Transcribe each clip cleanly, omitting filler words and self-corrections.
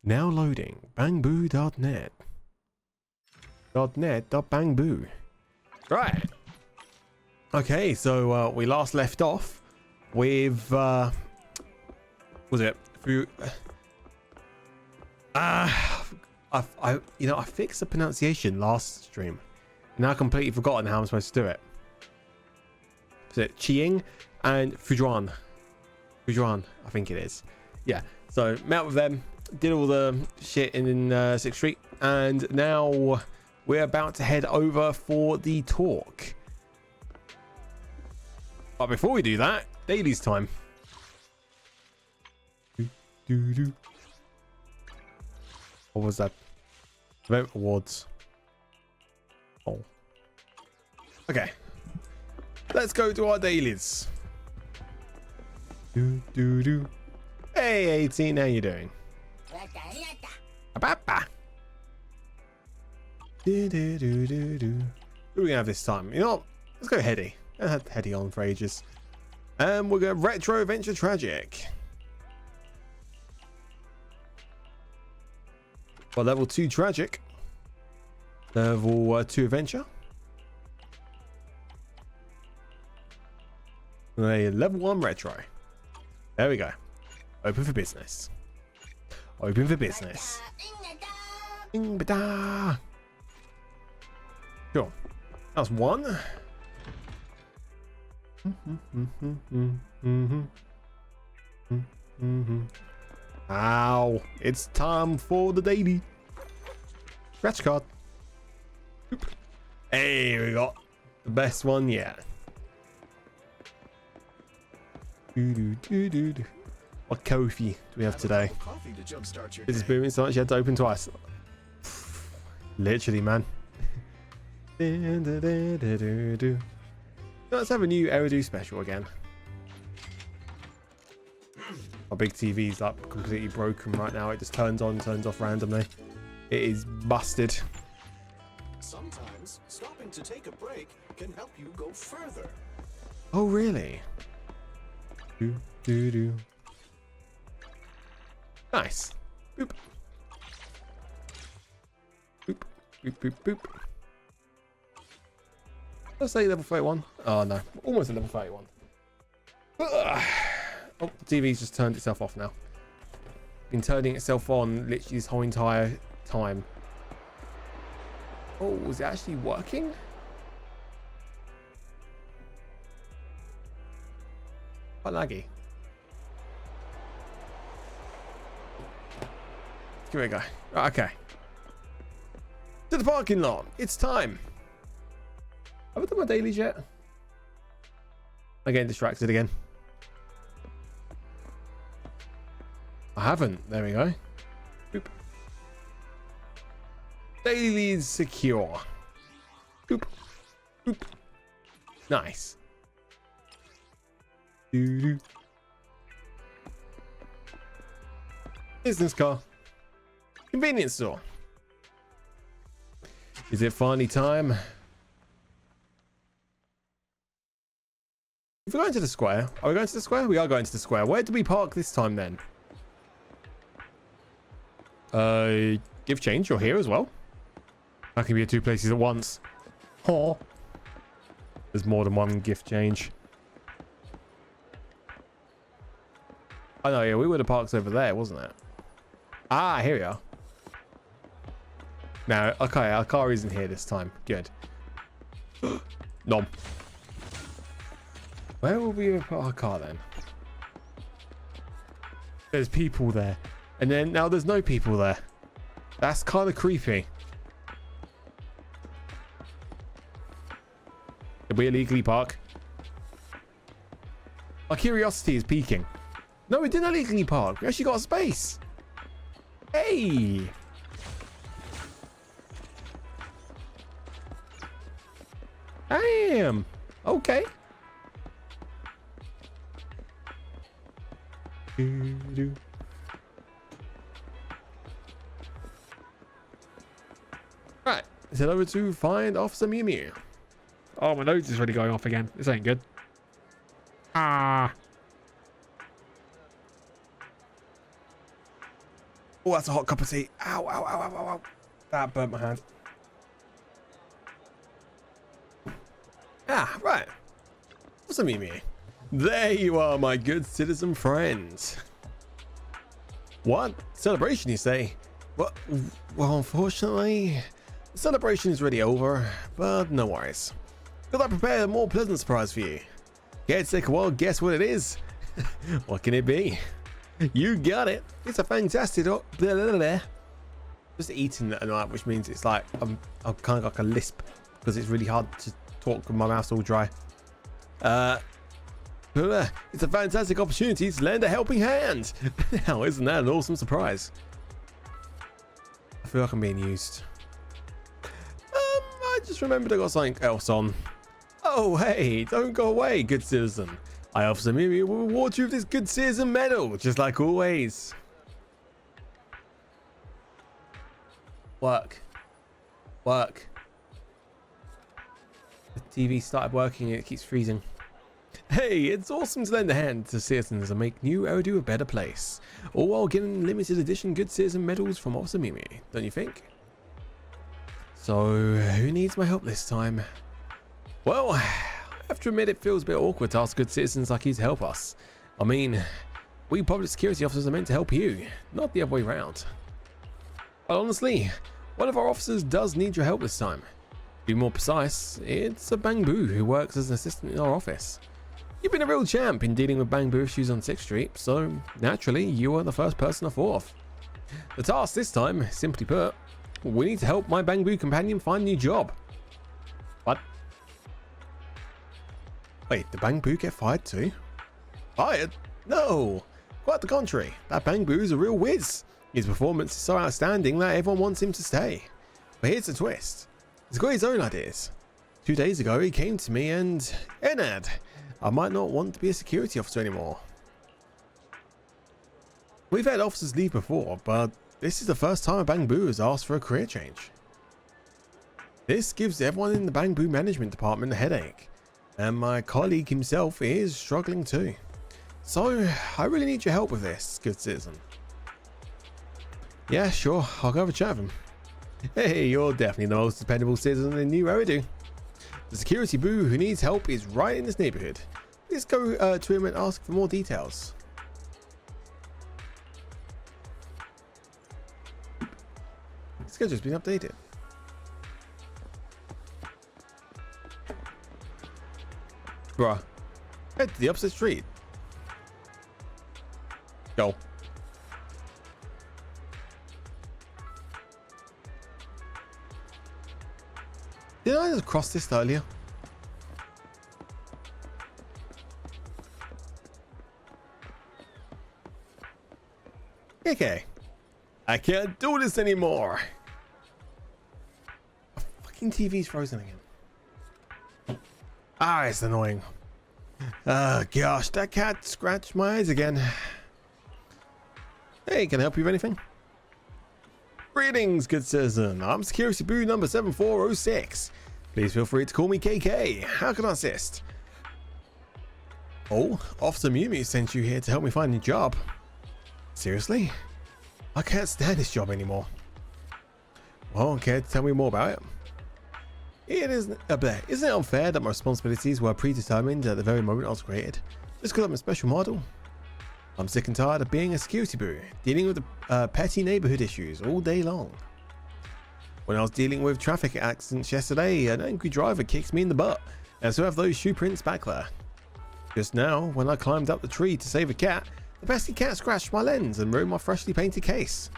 Now loading bangboo.net. .net.bangboo. Right. Okay, so we last left off with was it through I fixed the pronunciation last stream. Now I've completely forgotten how I'm supposed to do it. Is it Chiang and Fujuan? Fujuan, I think it is. Yeah. So met with them, did all the shit in 6th Street, and now we're about to head over for the talk. But before we do that, dailies time. What was that? Event awards. Oh. Okay. Let's go to our dailies. Hey 18, how you doing? Who do we have this time? You know what? Let's go Heady. I had Heady on for ages. We're going Retro Adventure Tragic. Well, level 2 Tragic. Level 2 Adventure. A level 1 Retro. There we go. Open for business. Open for business. Cool. That's one. Ow. It's time for the daily. Scratch card. Hey, we got the best one yet. What coffee do we have today? This is booming so much you had to open twice. Literally, man. Let's have a new Eridu special again. Our big TV's like completely broken right now. It just turns on, turns off randomly. It is busted. Sometimes stopping to take a break can help you go further. Oh really? Nice. Boop. Boop. Boop. Boop. Boop. Let's say level 31. Oh no, almost a level 31. Ugh. Oh, the TV's just turned itself off now. Been turning itself on literally this whole entire time. Oh, is it actually working? Quite laggy. Give it a go. Right, okay. To the parking lot. It's time. Have I done my dailies yet? I'm getting distracted again. I haven't. There we go. Boop. Dailies secure. Boop. Boop. Nice. Doo-doo. Business car. Convenience store. Is it finally time? If we're going to the square, are we going to the square? We are going to the square. Where do we park this time then? Give change. You're here as well. That can be at 2 places at once. Oh, there's more than one gift change. I know. Yeah, we would have parked over there, wasn't it? Ah, here we are. No, okay, our car isn't here this time. Good. Nom. Where will we put our car then? There's people there. And then now there's no people there. That's kind of creepy. Did we illegally park? Our curiosity is peaking. No, we didn't illegally park. We actually got a space. Hey. Damn. Okay. Right. Let's head over to find Officer Mew Mew. Oh, my nose is really going off again. This ain't good. Ah. Oh, that's a hot cup of tea. Ow, ow, ow, ow, ow, ow. That burnt my hand. Ah, right. What's a Mimi? There you are, my good citizen friends. What? Celebration, you say? Well, unfortunately, the celebration is already over, but no worries. Because I prepared a more pleasant surprise for you. Can't take a wild guess what it is. What can it be? You got it. It's a fantastic. Just eating that night, which means it's like I'm kind of like a lisp because it's really hard to talk with my mouth's all dry. It's a fantastic opportunity to lend a helping hand. Now, isn't that an awesome surprise? I feel like I'm being used. I just remembered I got something else on. Oh, hey, don't go away, good citizen. I, Officer Mimi, will reward you with this good citizen medal, just like always. Work. Work. The TV started working and it keeps freezing. Hey, it's awesome to lend a hand to citizens and make New Eridu a better place. All while getting limited edition good citizen medals from Officer Mimi, don't you think? So, who needs my help this time? Well, I have to admit it feels a bit awkward to ask good citizens like you to help us. I mean, we public security officers are meant to help you, not the other way around. But honestly, one of our officers does need your help this time. To be more precise, it's a Bangbu who works as an assistant in our office. You've been a real champ in dealing with Bangbu issues on 6th Street, so naturally you are the first person I thought of. The task this time, simply put, we need to help my Bangbu companion find a new job. What? Wait, did Bangbu get fired too? Fired? No! Quite the contrary, that Bangbu is a real whiz. His performance is so outstanding that everyone wants him to stay. But here's the twist. He's got his own ideas. 2 days ago he came to me and... Enad, I might not want to be a security officer anymore. We've had officers leave before, but this is the first time a Bangbu has asked for a career change. This gives everyone in the Bangbu management department a headache, and my colleague himself is struggling too. So I really need your help with this, good citizen. Yeah, sure, I'll go have a chat with him. Hey, you're definitely the most dependable citizen in New Eridu. The security boo who needs help is right in this neighborhood. Please go to him and ask for more details. Schedule's been updated. Bruh, head to the opposite street. Go. Did I just cross this earlier? Okay. I can't do this anymore. My fucking TV's frozen again. Ah, it's annoying. Oh gosh, that cat scratched my eyes again. Hey, can I help you with anything? Greetings, good citizen. I'm Security Boo number 7406. Please feel free to call me KK. How can I assist? Oh, Officer Mimi sent you here to help me find a job. Seriously? I can't stand this job anymore. Well, care to tell me more about it? Isn't it unfair that my responsibilities were predetermined at the very moment I was created, just because I'm a special model? I'm sick and tired of being a security boo, dealing with the petty neighborhood issues all day long. When I was dealing with traffic accidents yesterday, an angry driver kicks me in the butt, and I still have those shoe prints back there. Just now, when I climbed up the tree to save a cat, the pesky cat scratched my lens and ruined my freshly painted case.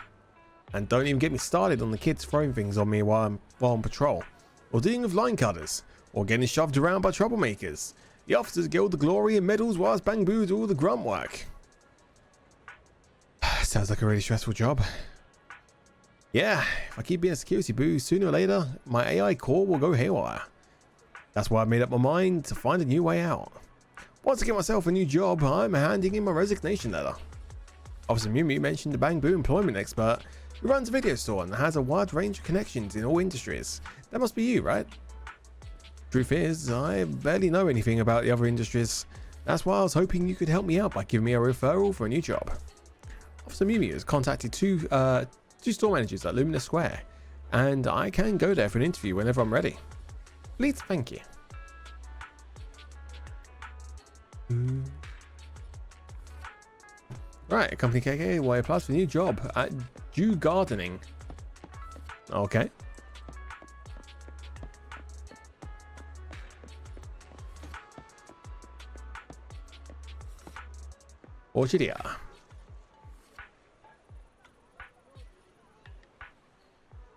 And don't even get me started on the kids throwing things on me while I'm on patrol, or dealing with line cutters, or getting shoved around by troublemakers. The officers get all the glory and medals whilst Bangbu do all the grunt work. Sounds like a really stressful job. Yeah, if I keep being a security boo, sooner or later, my AI core will go haywire. That's why I made up my mind to find a new way out. Once I get myself a new job, I'm handing in my resignation letter. Officer Mimi mentioned the Bangbu employment expert who runs a video store and has a wide range of connections in all industries. That must be you, right? Truth is, I barely know anything about the other industries. That's why I was hoping you could help me out by giving me a referral for a new job. Officer Mew has contacted two store managers at Luminous Square, and I can go there for an interview whenever I'm ready. Please, thank you. Right, Company KK, well, I applied for a new job at Dew Gardening. Okay. Orchidea.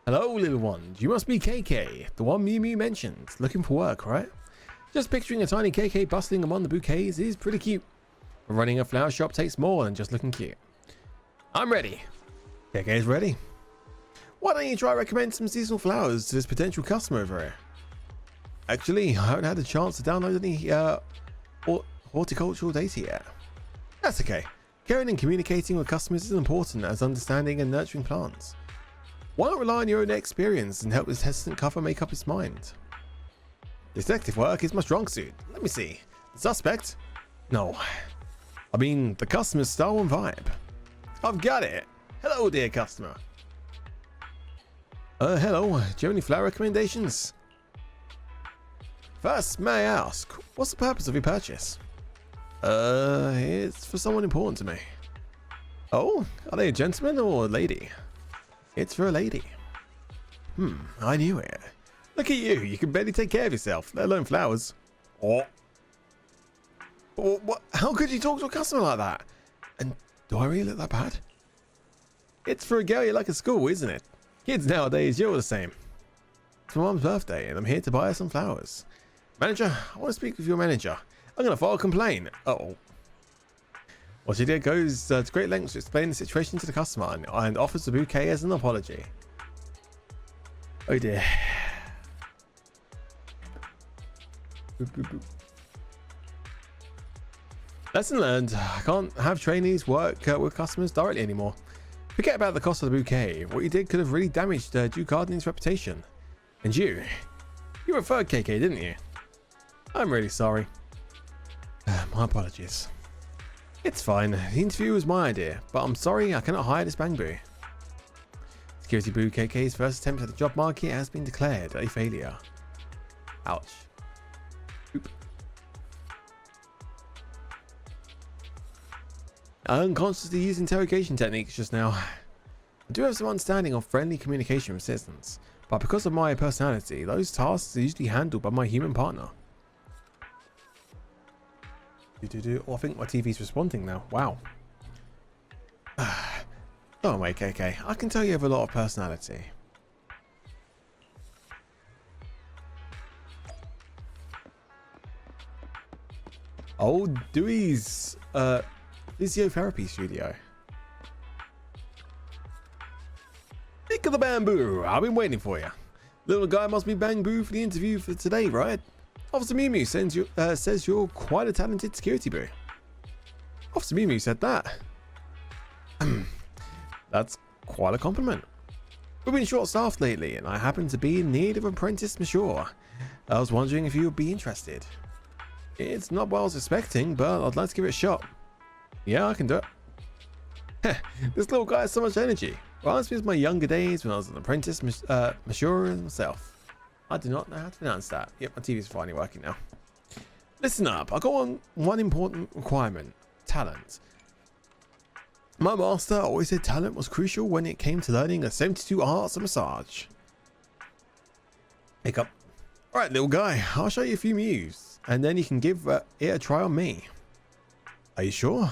Hello, little one. You must be KK, the one Mew mentioned. Looking for work, right? Just picturing a tiny KK bustling among the bouquets is pretty cute. Running a flower shop takes more than just looking cute. I'm ready. KK's ready. Why don't you try recommend some seasonal flowers to this potential customer over here? Actually, I haven't had a chance to download any horticultural data yet. That's okay. Caring and communicating with customers is important as understanding and nurturing plants. Why not rely on your own experience and help this hesitant cover make up its mind? Detective work is my strong suit. Let me see. The suspect? No. I mean, the customer's style and vibe. I've got it. Hello, dear customer. Hello. Do you have any flower recommendations? First, may I ask, what's the purpose of your purchase? It's for someone important to me. Oh, are they a gentleman or a lady? It's for a lady. I knew it. Look at you. You can barely take care of yourself, let alone flowers. Oh. What? How could you talk to a customer like that? And do I really look that bad? It's for a girl you like at school, isn't it? Kids nowadays, you're the same. It's my mum's birthday and I'm here to buy her some flowers. Manager, I want to speak with your manager. I'm going to file a complaint. Uh-oh. Well, she did goes to great lengths to explain the situation to the customer and offers the bouquet as an apology. Oh dear. Boop, boop, boop. Lesson learned. I can't have trainees work with customers directly anymore. Forget about the cost of the bouquet. What you did could have really damaged Dew Gardening's reputation. And you referred KK, didn't you? I'm really sorry. My apologies. It's fine. The interview was my idea, but I'm sorry I cannot hire this bangbu. Security Boo KK's first attempt at the job market has been declared a failure. Ouch. Oop. I unconsciously used interrogation techniques just now. I do have some understanding of friendly communication with citizens, but because of my personality, those tasks are usually handled by my human partner. Oh, I think my TV's responding now. Wow. Don't worry, KK. I can tell you have a lot of personality. Old Dewey's physiotherapy studio. Pick of the bamboo. I've been waiting for you. Little guy must be bamboo for the interview for today, right? Officer Mew says you're quite a talented security boo. Officer Mew said that. That's quite a compliment. We've been short-staffed lately, and I happen to be in need of an apprentice mature. I was wondering if you would be interested. It's not what I was expecting, but I'd like to give it a shot. Yeah, I can do it. This little guy has so much energy. Reminds me of my younger days when I was an apprentice mature myself. I do not know how to pronounce that. Yep, my TV's finally working now. Listen up, I got one important requirement. Talent. My master always said talent was crucial when it came to learning the 72 arts of massage. Hiccup. Alright, little guy, I'll show you a few moves, and then you can give it a try on me. Are you sure?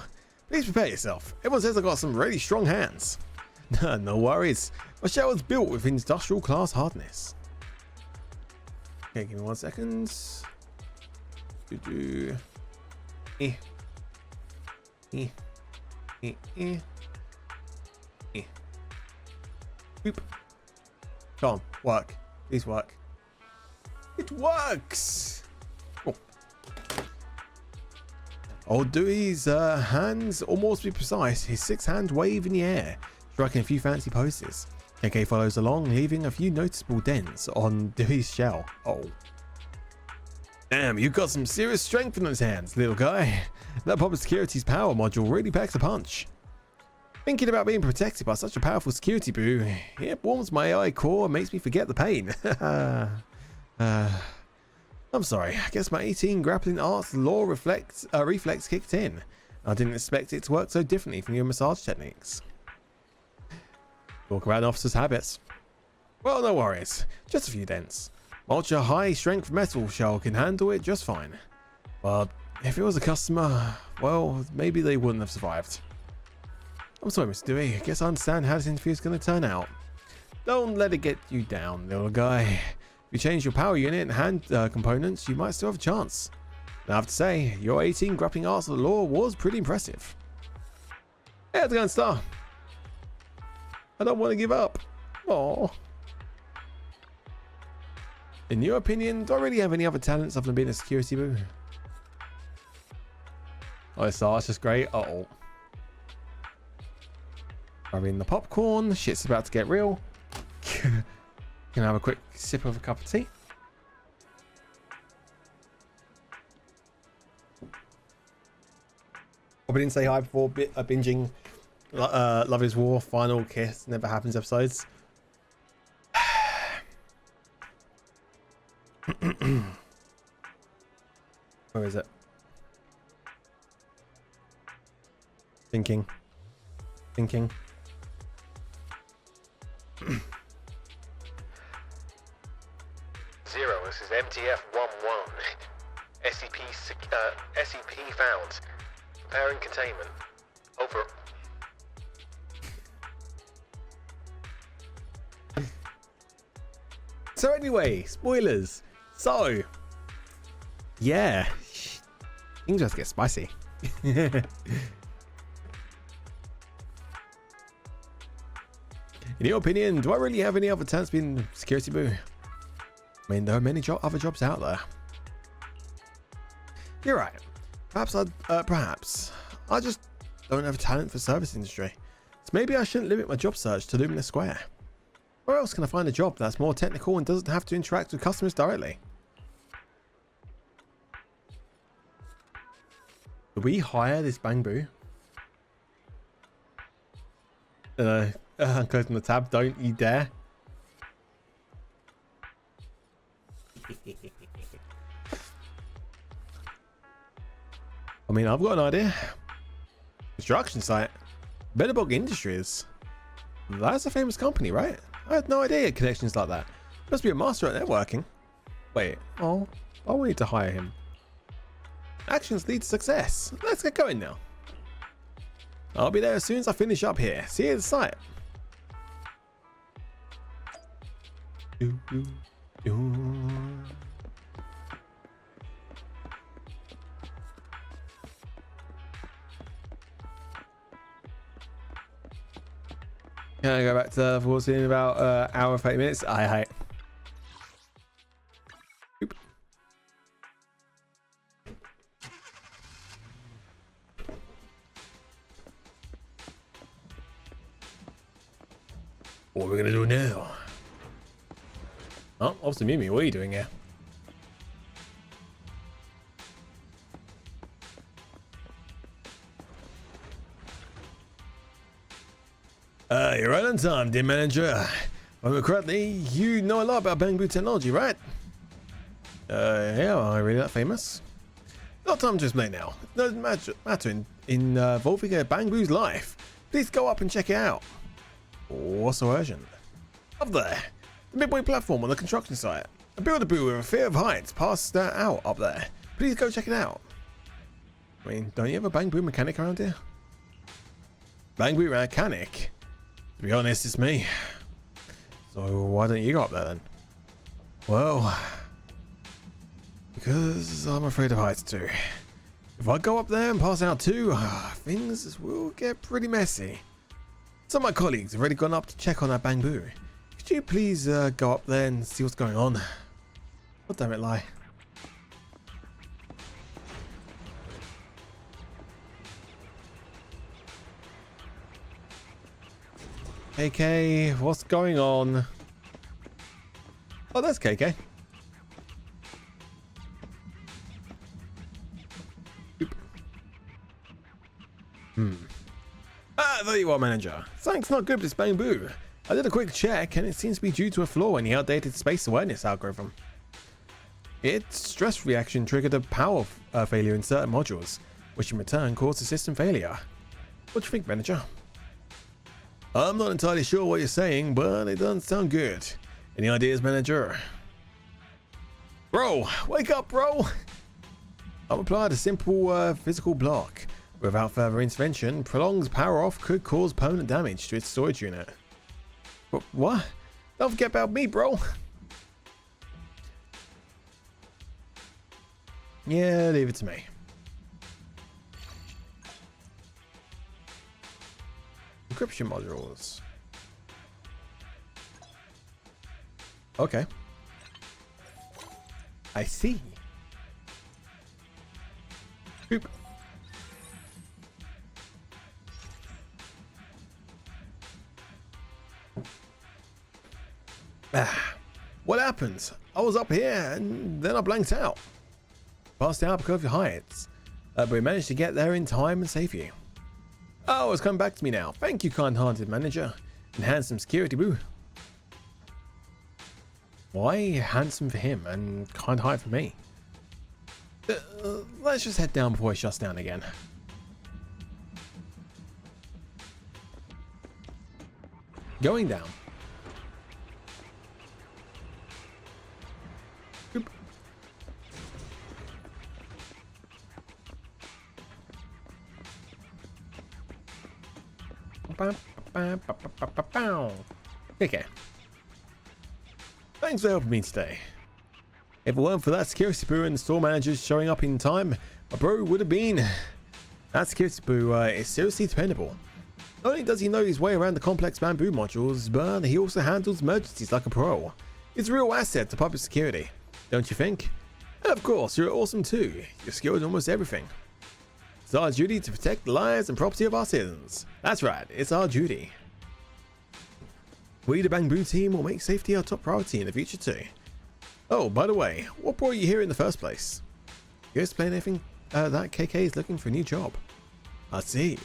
Please prepare yourself. Everyone says I got some really strong hands. No worries. My shell is built with industrial class hardness. Okay, give me 1 second. Boop. Come on, work. Please work. It works! Oh. Old Dewey's hands, almost to be precise, his 6-hand wave in the air, striking a few fancy poses. KK follows along, leaving a few noticeable dents on Dewey's shell. Oh. Damn, you've got some serious strength in those hands, little guy. That public security's power module really packs a punch. Thinking about being protected by such a powerful security boo, it warms my AI core and makes me forget the pain. I'm sorry, I guess my 18 grappling arts law reflex kicked in. I didn't expect it to work so differently from your massage techniques. Talk about an officer's habits. Well, no worries, just a few dents. Ultra high strength metal shell can handle it just fine. But if it was a customer, well, maybe they wouldn't have survived. I'm sorry, Mr. Dewey. I guess I understand how this interview is going to turn out. Don't let it get you down, little guy. If you change your power unit and hand components, you might still have a chance. I have to say, your 18 grappling arts of the law was pretty impressive. Hey, how's it going, Star? I don't want to give up. Aww. In your opinion, do I really have any other talents other than being a security boo? Oh, Star, it's just great. Uh-oh. Grabbing the popcorn, shit's about to get real. Can I have a quick sip of a cup of tea? Probably didn't say hi before binging Love is War Final Kiss Never Happens episodes. Where is it? Thinking. Zero, this is MTF-11. SCP found. Preparing containment. Over. So anyway, spoilers. So, yeah, things just get spicy. In your opinion, do I really have any other talents being security boo? I mean, there are many other jobs out there. You're right. Perhaps I just don't have a talent for service industry. So maybe I shouldn't limit my job search to Luminous Square. Where else can I find a job that's more technical and doesn't have to interact with customers directly? Do we hire this Bang Boo? I'm closing the tab. Don't you dare. I mean, I've got an idea. Construction site. Betterbock Industries. That's a famous company, right? I had no idea he had connections like that. Must be a master at networking. Wait, oh, I will need to hire him. Actions lead to success. Let's get going now. I'll be there as soon as I finish up here. See you at the site. Can I go back to the force in about hour and 30 minutes? Aye. Oop. What are we gonna do now? Oh, Officer Mimi, what are you doing here? You're right on time, dear manager. If I remember correctly, you know a lot about Bang Boo technology, right? Yeah, am I really that famous? Not time to explain now. It doesn't matter involving a Bang Boo's life. Please go up and check it out. What's so urgent? Up there, the midway platform on the construction site. A Build-A-Boo with a fear of heights passed out up there. Please go check it out. I mean, don't you have a Bang Boo mechanic around here? Bang Boo mechanic? To be honest, it's me. So why don't you go up there then? Well, because I'm afraid of heights too. If I go up there and pass out too, things will get pretty messy. Some of my colleagues have already gone up to check on that Bang Boo. Could you please go up there and see what's going on? God damn it, Lie. KK, what's going on? Oh, that's KK. I thought you you what, manager. Something's not good with this bamboo. I did a quick check and it seems to be due to a flaw in the outdated space awareness algorithm. Its stress reaction triggered a power failure in certain modules, which in return caused a system failure. What do you think, manager? I'm not entirely sure what you're saying, but it doesn't sound good. Any ideas, manager? Bro, wake up, bro! I've applied a simple physical block. Without further intervention, prolonged power off could cause permanent damage to its storage unit. What? Don't forget about me, bro! Yeah, leave it to me. Encryption modules. Okay. I see. Boop. What happened? I was up here and then I blanked out. Passed out because of your heights. But we managed to get there in time and save you. Oh, it's come back to me now. Thank you, kind-hearted manager. And handsome security boo. Why handsome for him and kind-hearted for me? Let's just head down before it shuts down again. Going down. Boop. Okay. Thanks for helping me today. If it weren't for that security boo and the store managers showing up in time, my bro would have been. That security boo is seriously dependable. Not only does he know his way around the complex bamboo modules, but he also handles emergencies like a pro. He's a real asset to public security, don't you think? And of course, you're awesome too. You're skilled in almost everything. It's our duty to protect the lives and property of our citizens. That's right, it's our duty. We, the Bamboo team, will make safety our top priority in the future too. Oh, by the way, what brought you here in the first place? You explain anything that KK is looking for a new job? I see.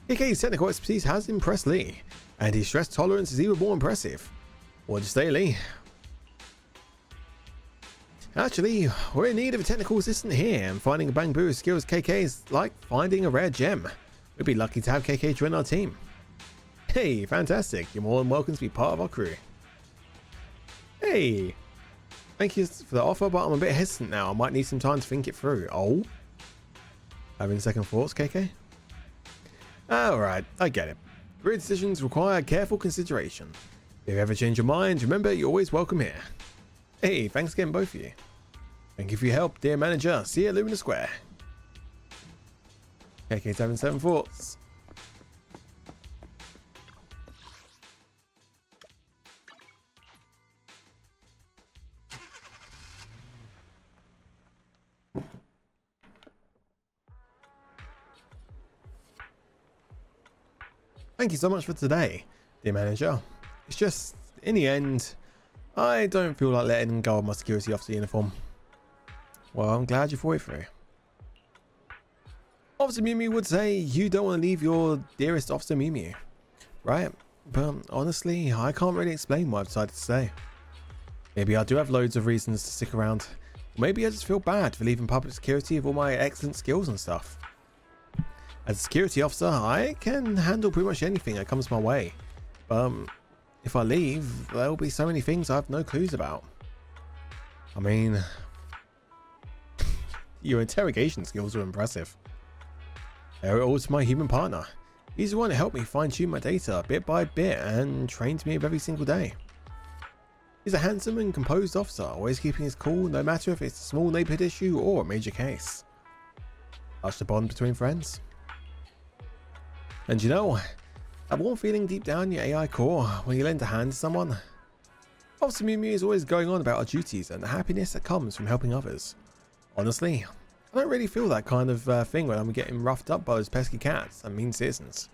KK's technical expertise has impressed Lee, and his stress tolerance is even more impressive. What'd you say, Lee? Actually, we're in need of a technical assistant here, and finding a bamboo as skilled as KK is like finding a rare gem. We'd be lucky to have KK join our team. Hey, fantastic. You're more than welcome to be part of our crew. Hey, thank you for the offer, but I'm a bit hesitant now. I might need some time to think it through. Oh? Having second thoughts, KK? Alright, I get it. Career decisions require careful consideration. If you ever change your mind, remember you're always welcome here. Hey, thanks again, both of you. Thank you for your help, dear manager. See you at Lumina Square. KK's having second thoughts. Thank you so much for today, dear manager. It's just, in the end, I don't feel like letting go of my security officer uniform. Well, I'm glad you thought it through. Officer Mew Mew would say you don't want to leave your dearest Officer Mew Mew, right? But honestly, I can't really explain why I've decided to stay. Maybe I do have loads of reasons to stick around. Maybe I just feel bad for leaving public security with all my excellent skills and stuff. As a security officer, I can handle pretty much anything that comes my way. But if I leave, there'll be so many things I have no clues about. I mean, your interrogation skills are impressive. I owe it all to my human partner. He's the one that helped me fine-tune my data bit by bit and trains me every single day. He's a handsome and composed officer, always keeping his cool no matter if it's a small neighborhood issue or a major case. Such a bond between friends. And you know, that warm feeling deep down in your AI core when you lend a hand to someone? Officer Mew Mew is always going on about our duties and the happiness that comes from helping others. Honestly, I don't really feel that kind of thing when I'm getting roughed up by those pesky cats and mean citizens.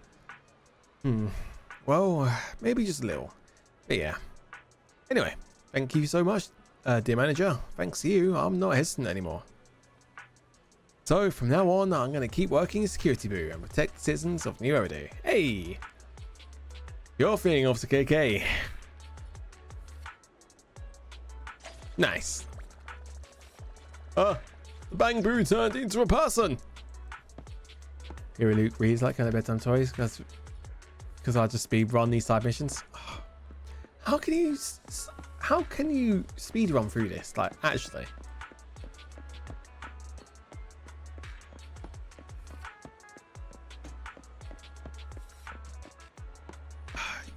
Well, maybe just a little. But yeah. Anyway, thank you so much, dear manager. Thanks to you, I'm not hesitant anymore. So from now on, I'm going to keep working as security boo and protect the citizens of New Eridu. Hey! Your thing, Officer KK. Nice. The Bang Boo turned into a person. Here Luke reads like kind of bedtime stories because I'll just speed run these side missions. How can you speed run through this? Like, actually.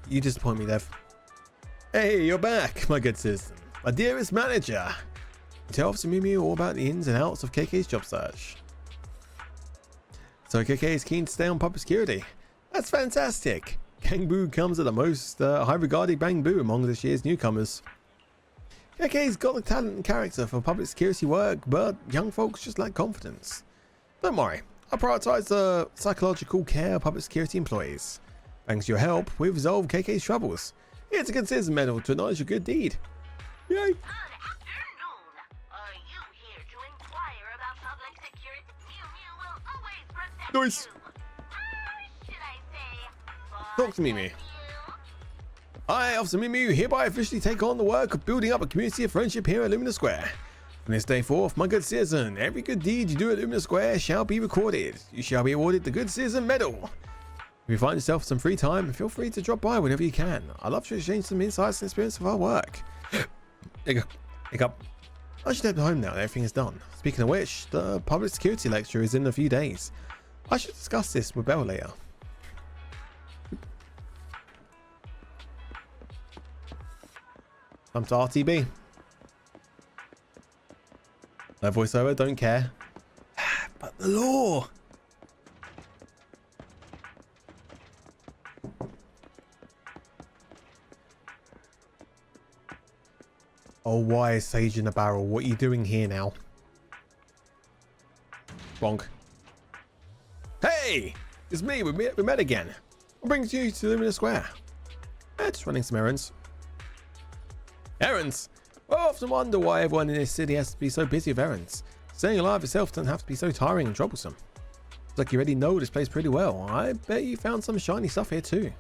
You disappoint me, Dev. Hey, you're back, my good citizen. My dearest manager. Tell Officer Miu all about the ins and outs of KK's job search. So KK is keen to stay on public security. That's fantastic. Gang Boo comes at the most high regarded Bang Boo among this year's newcomers. KK's got the talent and character for public security work, but young folks just lack confidence. Don't worry, I prioritise the psychological care of public security employees. Thanks to your help, we've resolved KK's troubles. Here's a good citizen medal to acknowledge your good deed. Yay! Good afternoon. Are you here to inquire about public security? Miu will always protect Nice. you. Should I say? Talk to me, Miu. I, Officer Miu, hereby officially take on the work of building up a community of friendship here at Lumina Square. From this day forth, my good citizen, every good deed you do at Lumina Square shall be recorded. You shall be awarded the Good Citizen Medal. If you find yourself some free time, feel free to drop by whenever you can. I'd love to exchange some insights and experience of our work. Hiccup. I should head home now that everything is done. Speaking of which, the public security lecture is in a few days. I should discuss this with Belle later. Come to RTB. No voiceover, don't care. But the law. Oh, why is Sage in the barrel? What are you doing here now? Bonk. Hey! It's me. We met again. What brings you to Lumina Square? Just running some errands. Errands? I often wonder why everyone in this city has to be so busy with errands. Staying alive itself doesn't have to be so tiring and troublesome. Looks like you already know this place pretty well. I bet you found some shiny stuff here too.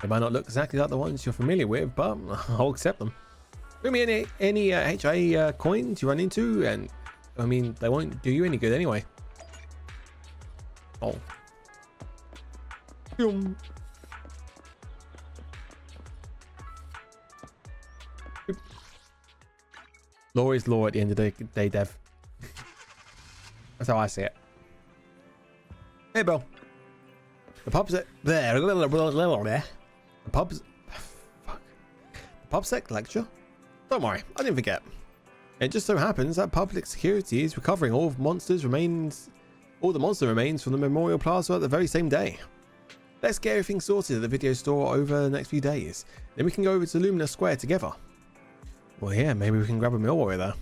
They might not look exactly like the ones you're familiar with, but I'll accept them. Bring me any HIE coins you run into, and I mean, they won't do you any good anyway. Oh. Boom. Law is law at the end of the day, Dev. That's how I see it. Hey, Bill. The pub's at there. The pub's. Fuck. The PubSec lecture. Don't worry, I didn't forget. It just so happens that public security is recovering all the monster remains from the Memorial Plaza at the very same day. Let's get everything sorted at the video store over the next few days. Then we can go over to Lumina Square together. Well, yeah, maybe we can grab a meal while we're there.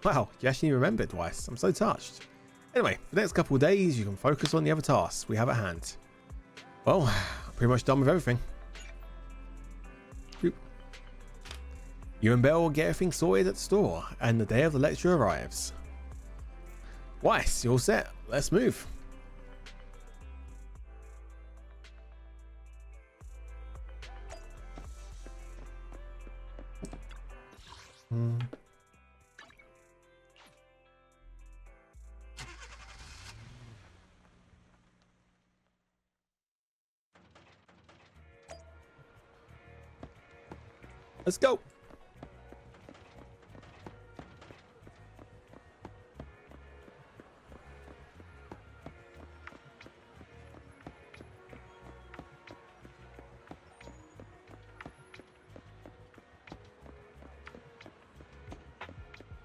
Wow, you actually remembered, Weiss. I'm so touched. Anyway, for the next couple of days, you can focus on the other tasks we have at hand. Well, pretty much done with everything. You and Belle will get everything sorted at the store, and the day of the lecture arrives. Weiss, you're all set. Let's move. Let's go.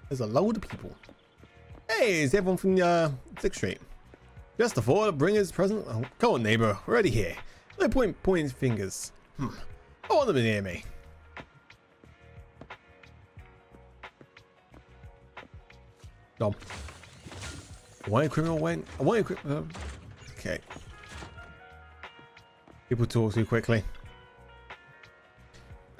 There's a load of people. Hey, it's everyone from 6th Street. Just the four bringers present. Oh, come on, neighbor. We're already here. No point pointing fingers. I want them near me. Dom. One criminal went. Okay. People talk too quickly.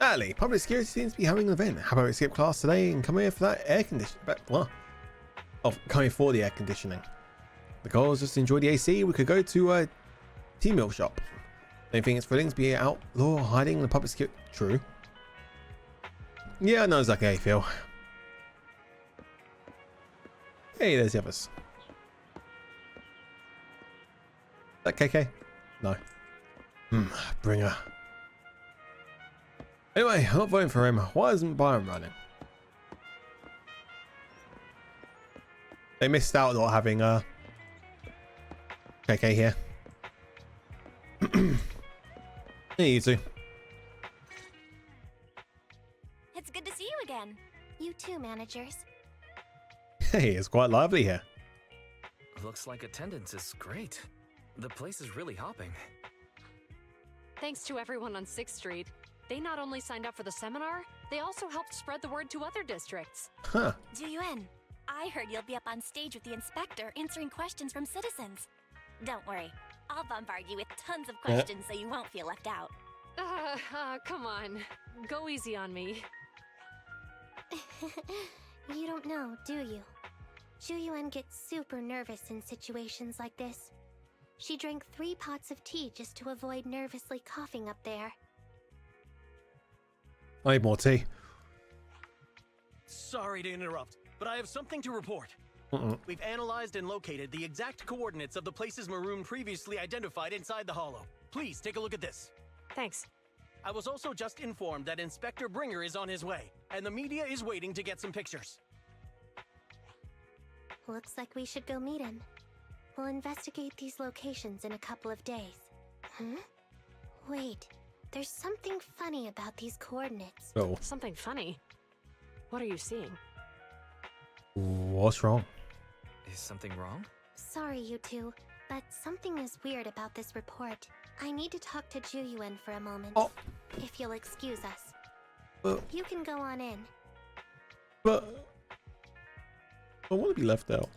Ali, public security seems to be having an event. How about we skip class today and come here for that air conditioning? What? Oh, come here for the air conditioning. The girls just enjoy the AC. We could go to a tea mill shop. They think it's thrilling to be an outlaw hiding in the public security. True. Yeah, I know exactly how you feel. Hey, there's the others. Is that KK? No. Bringer. Anyway, I'm not voting for him. Why isn't Byron running? They missed out not having KK here. Hey, you two. It's good to see you again. You too, managers. Hey, it's quite lively here. Looks like attendance is great. The place is really hopping. Thanks to everyone on 6th Street. They not only signed up for the seminar, they also helped spread the word to other districts. Huh. Juyuan, I heard you'll be up on stage with the inspector answering questions from citizens. Don't worry, I'll bombard you with tons of questions so you won't feel left out. Come on. Go easy on me. You don't know, do you? Juyuan gets super nervous in situations like this. She drank 3 pots of tea just to avoid nervously coughing up there. I need more tea. Sorry to interrupt, but I have something to report. We've analyzed and located the exact coordinates of the places Maroon previously identified inside the hollow. Please take a look at this. Thanks. I was also just informed that Inspector Bringer is on his way, and the media is waiting to get some pictures. Looks like we should go meet him. We'll investigate these locations in a couple of days. Wait, there's something funny about these coordinates. Oh, Something funny. What are you seeing? what's wrong? Is something wrong? Sorry, you two, but something is weird about this report. I need to talk to Juyuan for a moment. Oh. If you'll excuse us. But, You can go on in. but I want to be left out.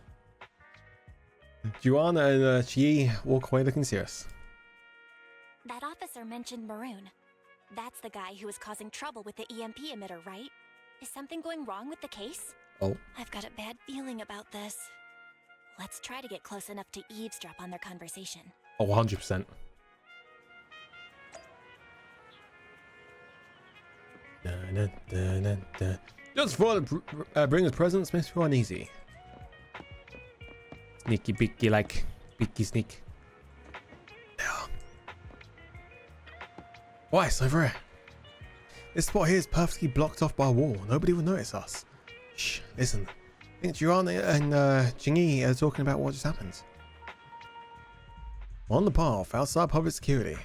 Juan and Chi walk away looking serious. That officer mentioned Maroon. That's the guy who was causing trouble with the EMP emitter, right? Is something going wrong with the case? Oh. I've got a bad feeling about this. Let's try to get close enough to eavesdrop on their conversation. Oh, 100%. Just for the bring us presents, makes me uneasy. Sneaky beaky, like beaky sneak. Yeah. Why, it's over here. This spot here is perfectly blocked off by a wall. Nobody will notice us. Shh, listen. I think Juan and Jingyi are talking about what just happened. On the path, outside public security.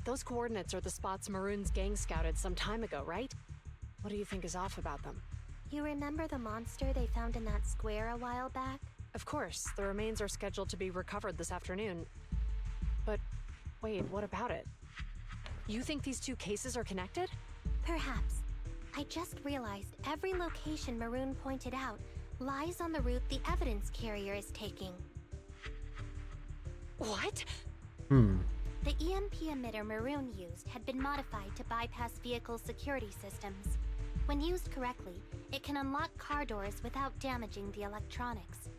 Those coordinates are the spots Maroon's gang scouted some time ago, right? What do you think is off about them? You remember the monster they found in that square a while back? Of course, the remains are scheduled to be recovered this afternoon. But wait, what about it? You think these two cases are connected? Perhaps. I just realized every location Maroon pointed out lies on the route the evidence carrier is taking. What? The EMP emitter Maroon used had been modified to bypass vehicle security systems. When used correctly, it can unlock car doors without damaging the electronics.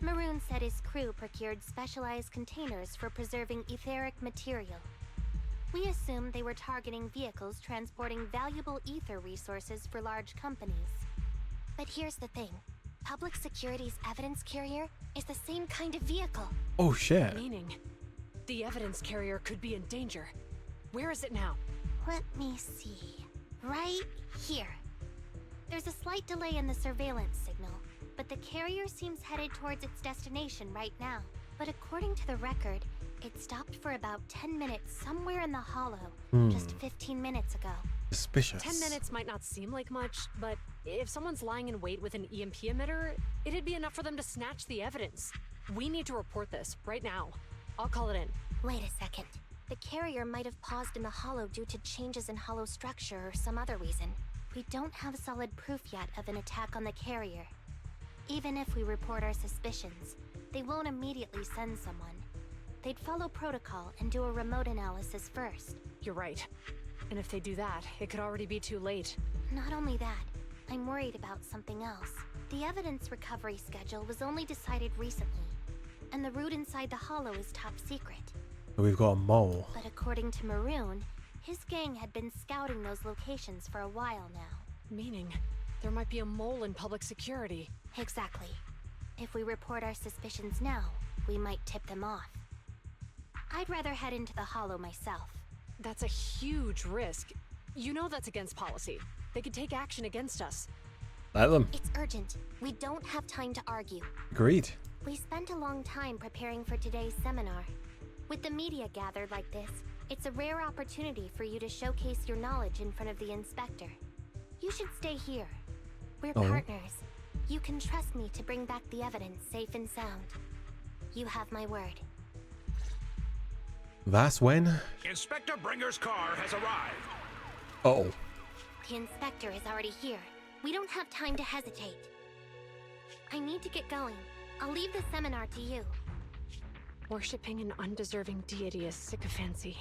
Maroon said his crew procured specialized containers for preserving etheric material. We assumed they were targeting vehicles transporting valuable ether resources for large companies. But here's the thing. Public Security's evidence carrier is the same kind of vehicle. Oh shit. Meaning, the evidence carrier could be in danger. Where is it now? Let me see. Right here. There's a slight delay in the surveillance signal, but the carrier seems headed towards its destination right now. But according to the record, it stopped for about 10 minutes somewhere in the hollow, just 15 minutes ago. Suspicious. 10 minutes might not seem like much, but if someone's lying in wait with an EMP emitter, it'd be enough for them to snatch the evidence. We need to report this right now. I'll call it in. Wait a second. The carrier might have paused in the hollow due to changes in hollow structure or some other reason. We don't have solid proof yet of an attack on the carrier. Even if we report our suspicions, they won't immediately send someone. They'd follow protocol and do a remote analysis first. You're right. And if they do that, it could already be too late. Not only that, I'm worried about something else. The evidence recovery schedule was only decided recently, and the route inside the hollow is top secret. We've got a mole. But according to Maroon, his gang had been scouting those locations for a while now. Meaning, there might be a mole in public security. Exactly. If we report our suspicions now, we might tip them off. I'd rather head into the hollow myself. That's a huge risk. You know that's against policy. They could take action against us. Let them. It's urgent. We don't have time to argue. Agreed. We spent a long time preparing for today's seminar. With the media gathered like this, it's a rare opportunity for you to showcase your knowledge in front of the inspector. You should stay here. We're partners. You can trust me to bring back the evidence safe and sound. You have my word. That's when. Inspector Bringer's car has arrived. Oh. The inspector is already here. We don't have time to hesitate. I need to get going. I'll leave the seminar to you. Worshipping an undeserving deity is sycophancy.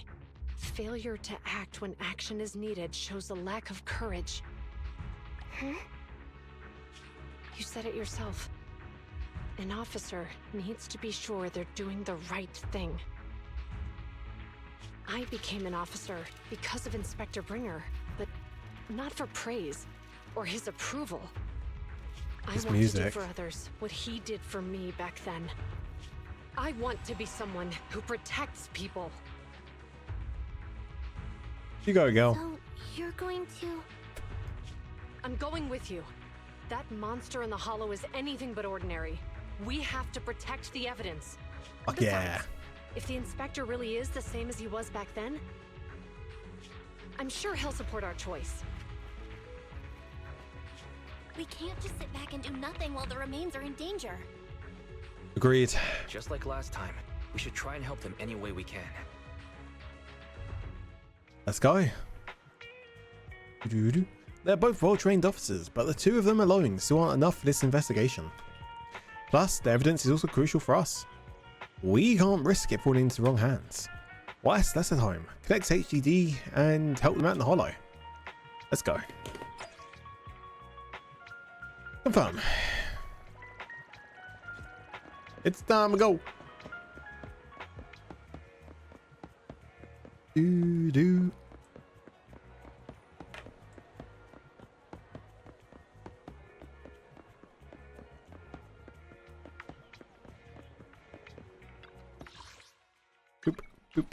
Failure to act when action is needed shows a lack of courage. Huh? You said it yourself. An officer needs to be sure they're doing the right thing. I became an officer because of Inspector Bringer, but not for praise or his approval. I want to do for others what he did for me back then. I want to be someone who protects people. You go, girl. So, you're going to... I'm going with you. That monster in the hollow is anything but ordinary. We have to protect the evidence. Fuck yeah. If the inspector really is the same as he was back then, I'm sure he'll support our choice. We can't just sit back and do nothing while the remains are in danger. Agreed. Just like last time, we should try and help them any way we can. Let's go. They're both well-trained officers, but the two of them alone still aren't enough for this investigation. Plus, the evidence is also crucial for us. We can't risk it falling into the wrong hands. Whilst that's at home, collect HDD and help them out in the hollow. Let's go. Confirm. It's time to go. Do. Boop, boop.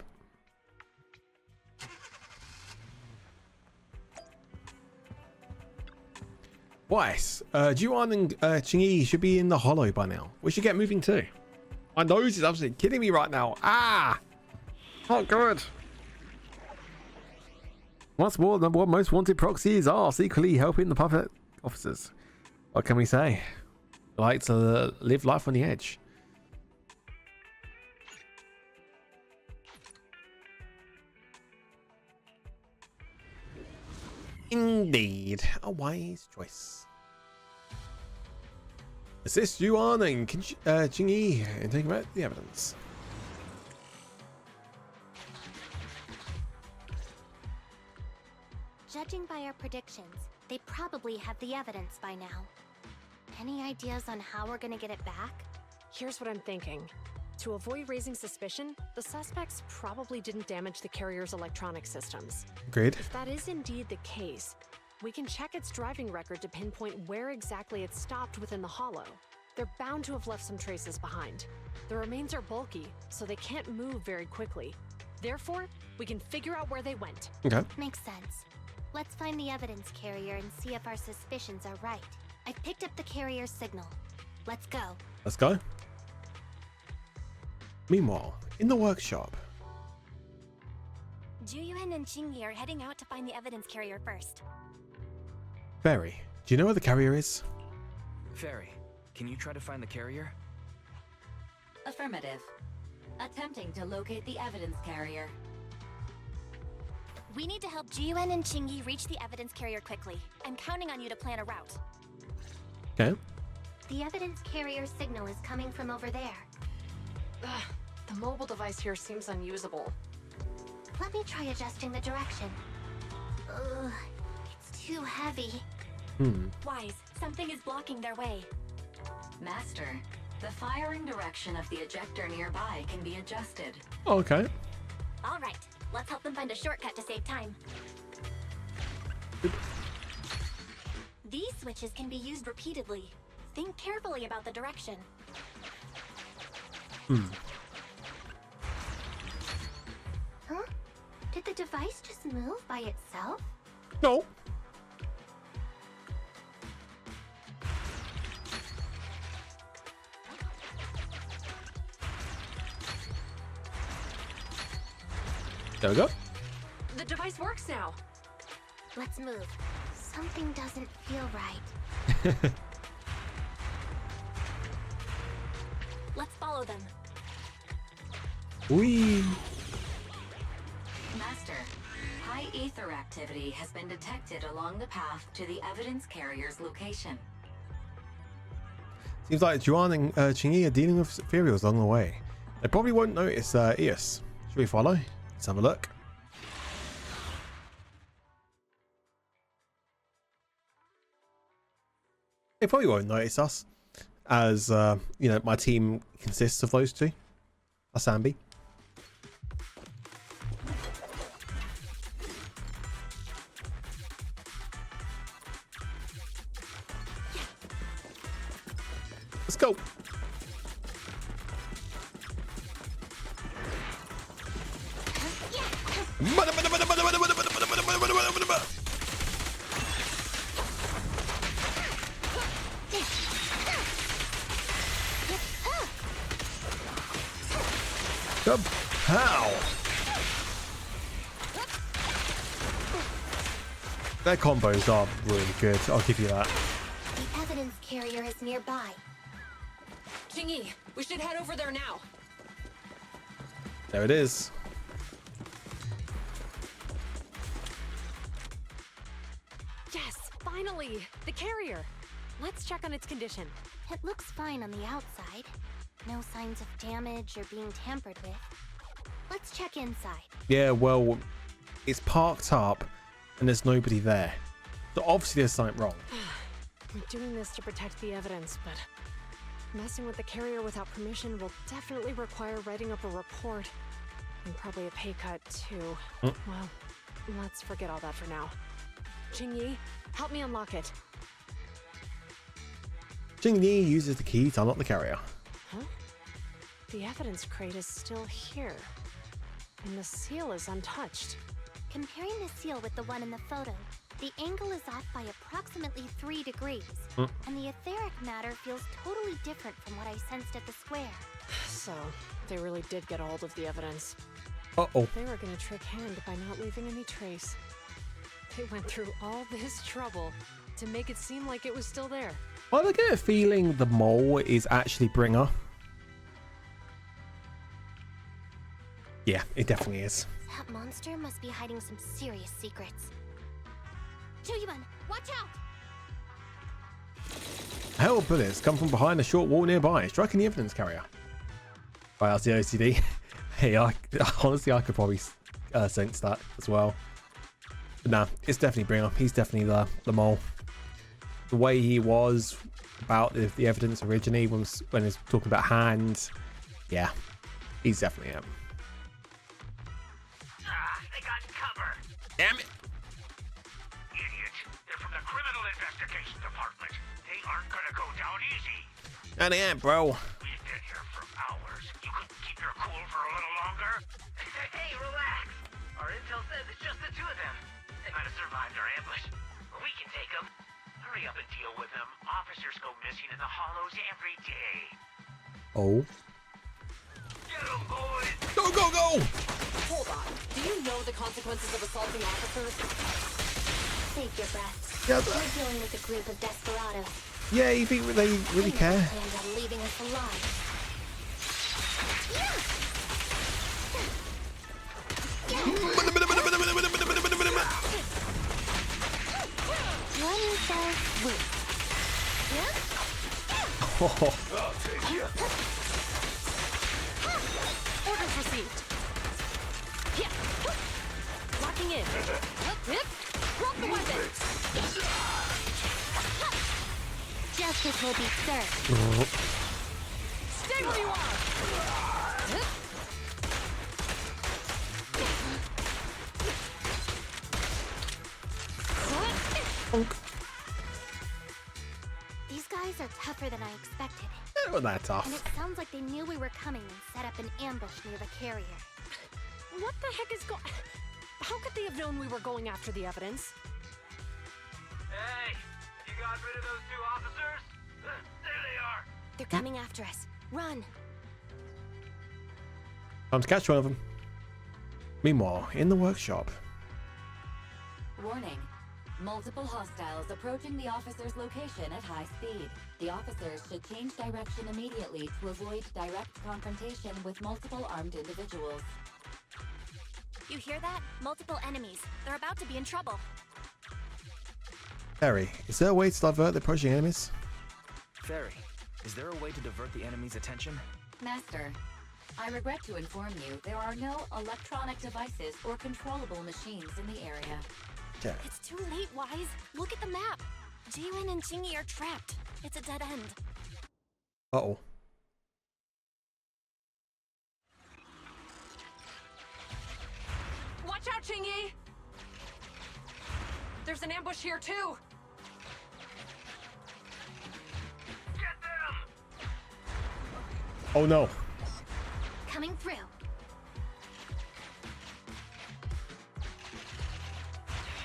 Weiss, Juan and Qingyi should be in the hollow by now. We should get moving too. My nose is absolutely killing me right now. Ah! Not good. What's more than what most wanted proxies are, secretly helping the puppet officers. What can we say? I like to live life on the edge. Indeed, a wise choice. Assist Yuan and Qingyi in taking back the evidence. Judging by our predictions, they probably have the evidence by now. Any ideas on how we're gonna get it back? Here's what I'm thinking. To avoid raising suspicion, the suspects probably didn't damage the carrier's electronic systems. Agreed. If that is indeed the case, we can check its driving record to pinpoint where exactly it stopped within the hollow. They're bound to have left some traces behind. The remains are bulky, so they can't move very quickly. Therefore, we can figure out where they went. Okay. Makes sense. Let's find the evidence carrier and see if our suspicions are right. I've picked up the carrier's signal. Let's go. Let's go. Meanwhile, in the workshop. Juyuan and Qingyi are heading out to find the evidence carrier first. Fairy, do you know where the carrier is? Fairy, can you try to find the carrier? Affirmative. Attempting to locate the evidence carrier. We need to help Juyuan and Qingyi reach the evidence carrier quickly. I'm counting on you to plan a route. Okay. The evidence carrier signal is coming from over there. Ugh, the mobile device here seems unusable. Let me try adjusting the direction. Ugh, it's too heavy. Hmm. Wise, something is blocking their way. Master, the firing direction of the ejector nearby can be adjusted. Okay. All right, let's help them find a shortcut to save time. These switches can be used repeatedly. Think carefully about the direction. Huh? Did the device just move by itself? No. There we go. The device works now. Let's move. Something doesn't feel right. Let's follow them. Whee! Master, high ether activity has been detected along the path to the evidence carrier's location. Seems like Juan and Qingyi are dealing with ethereals along the way. They probably won't notice Eos. Should we follow? Let's have a look. They probably won't notice us, as you know, my team consists of those two. Asambi. Let's go. How? Their combos are really good, I'll give you that. The evidence carrier is nearby. Qingyi, we should head over there now. There it is. Yes, finally! The carrier! Let's check on its condition. It looks fine on the outside. No signs of damage or being tampered with. Let's check inside. Yeah, well, it's parked up and there's nobody there. So obviously there's something wrong. We're doing this to protect the evidence, but messing with the carrier without permission will definitely require writing up a report. And probably a pay cut, too. Well, let's forget all that for now. Qingyi, help me unlock it. Qingyi uses the key to unlock the carrier. Huh? The evidence crate is still here. And the seal is untouched. Comparing the seal with the one in the photo, the angle is off by approximately 3 degrees. And the etheric matter feels totally different from what I sensed at the square. So, they really did get a hold of the evidence. Uh-oh. They were gonna trick Hand by not leaving any trace. They went through all this trouble to make it seem like it was still there. Well, I get a feeling the mole is actually Bringer. Yeah, it definitely is. That monster must be hiding some serious secrets. Chuyuban, watch out! Hell bullets come from behind a short wall nearby, striking the evidence carrier. Right, that's the OCD. Hey, honestly, I could probably sense that as well. But nah, it's definitely Bringer. He's definitely the mole. The way he was about the evidence originally was when he was talking about Hand. Yeah, he's definitely him. They got cover. Damn it. Idiots. They're from the Criminal Investigation Department. They aren't gonna go down easy. And I am, bro. We've been here for hours. You couldn't keep your cool for a little longer? Hey, relax. Our intel says it's just the two of them. They might have survived our ambush. We can take them. Hurry up and deal with them. Officers go missing in the hollows every day. Oh. Get them, boys! Go, go, go! Hold on. Do you know the consequences of assaulting officers? Save your breath. Yeah, We're dealing with a group of desperados. yeah, you think they really care? They planned on leaving us alive. One fell swoop. I'll take you. Orders received. Locking in. Drop the weapon. This will be served. Stay where you are! These guys are tougher than I expected. They weren't that tough. And it sounds like they knew we were coming and set up an ambush near the carrier. What the heck is How could they have known we were going after the evidence? Hey, you got rid of those 2 officers? There they are. They're coming after us. Run! Time to catch one of them. Meanwhile, in the workshop. Warning. Multiple hostiles approaching the officer's location at high speed. The officers should change direction immediately to avoid direct confrontation with multiple armed individuals. You hear that? Multiple enemies. They're about to be in trouble. Harry, is there a way to divert the approaching enemies? Fairy, is there a way to divert the enemy's attention? Master, I regret to inform you there are no electronic devices or controllable machines in the area. Okay. It's too late, Wise. Look at the map. Jiwin and Chingy are trapped. It's a dead end. Uh-oh. Watch out, Chingy! There's an ambush here, too! Get them! Oh no. Coming through.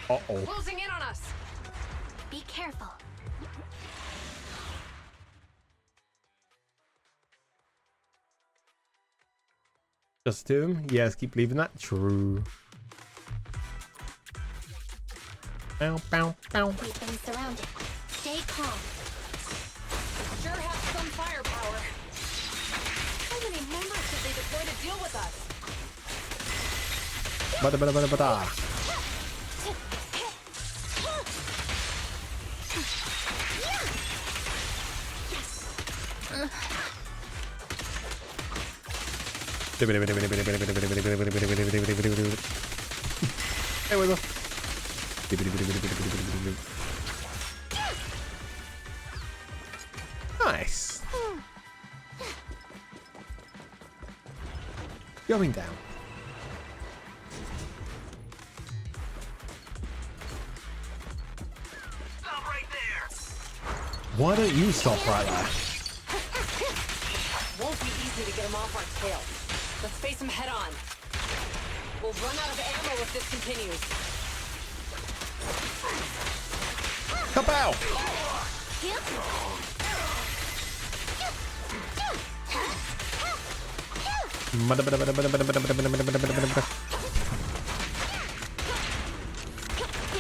Uh-oh. Closing in on us! Be careful. Just 2 of them? Yes, keep leaving that. True. Bow, bow, bow. We've been surrounded. Stay calm. Sure have some firepower. How many members did they deploy to deal with us? Bada, bada, bada, bada. Hey, what's up? Nice. Going down. Stop right there! Why don't you stop right there? Won't be easy to get them off our tail. Let's face them head on. We'll run out of ammo if this continues. Kapow!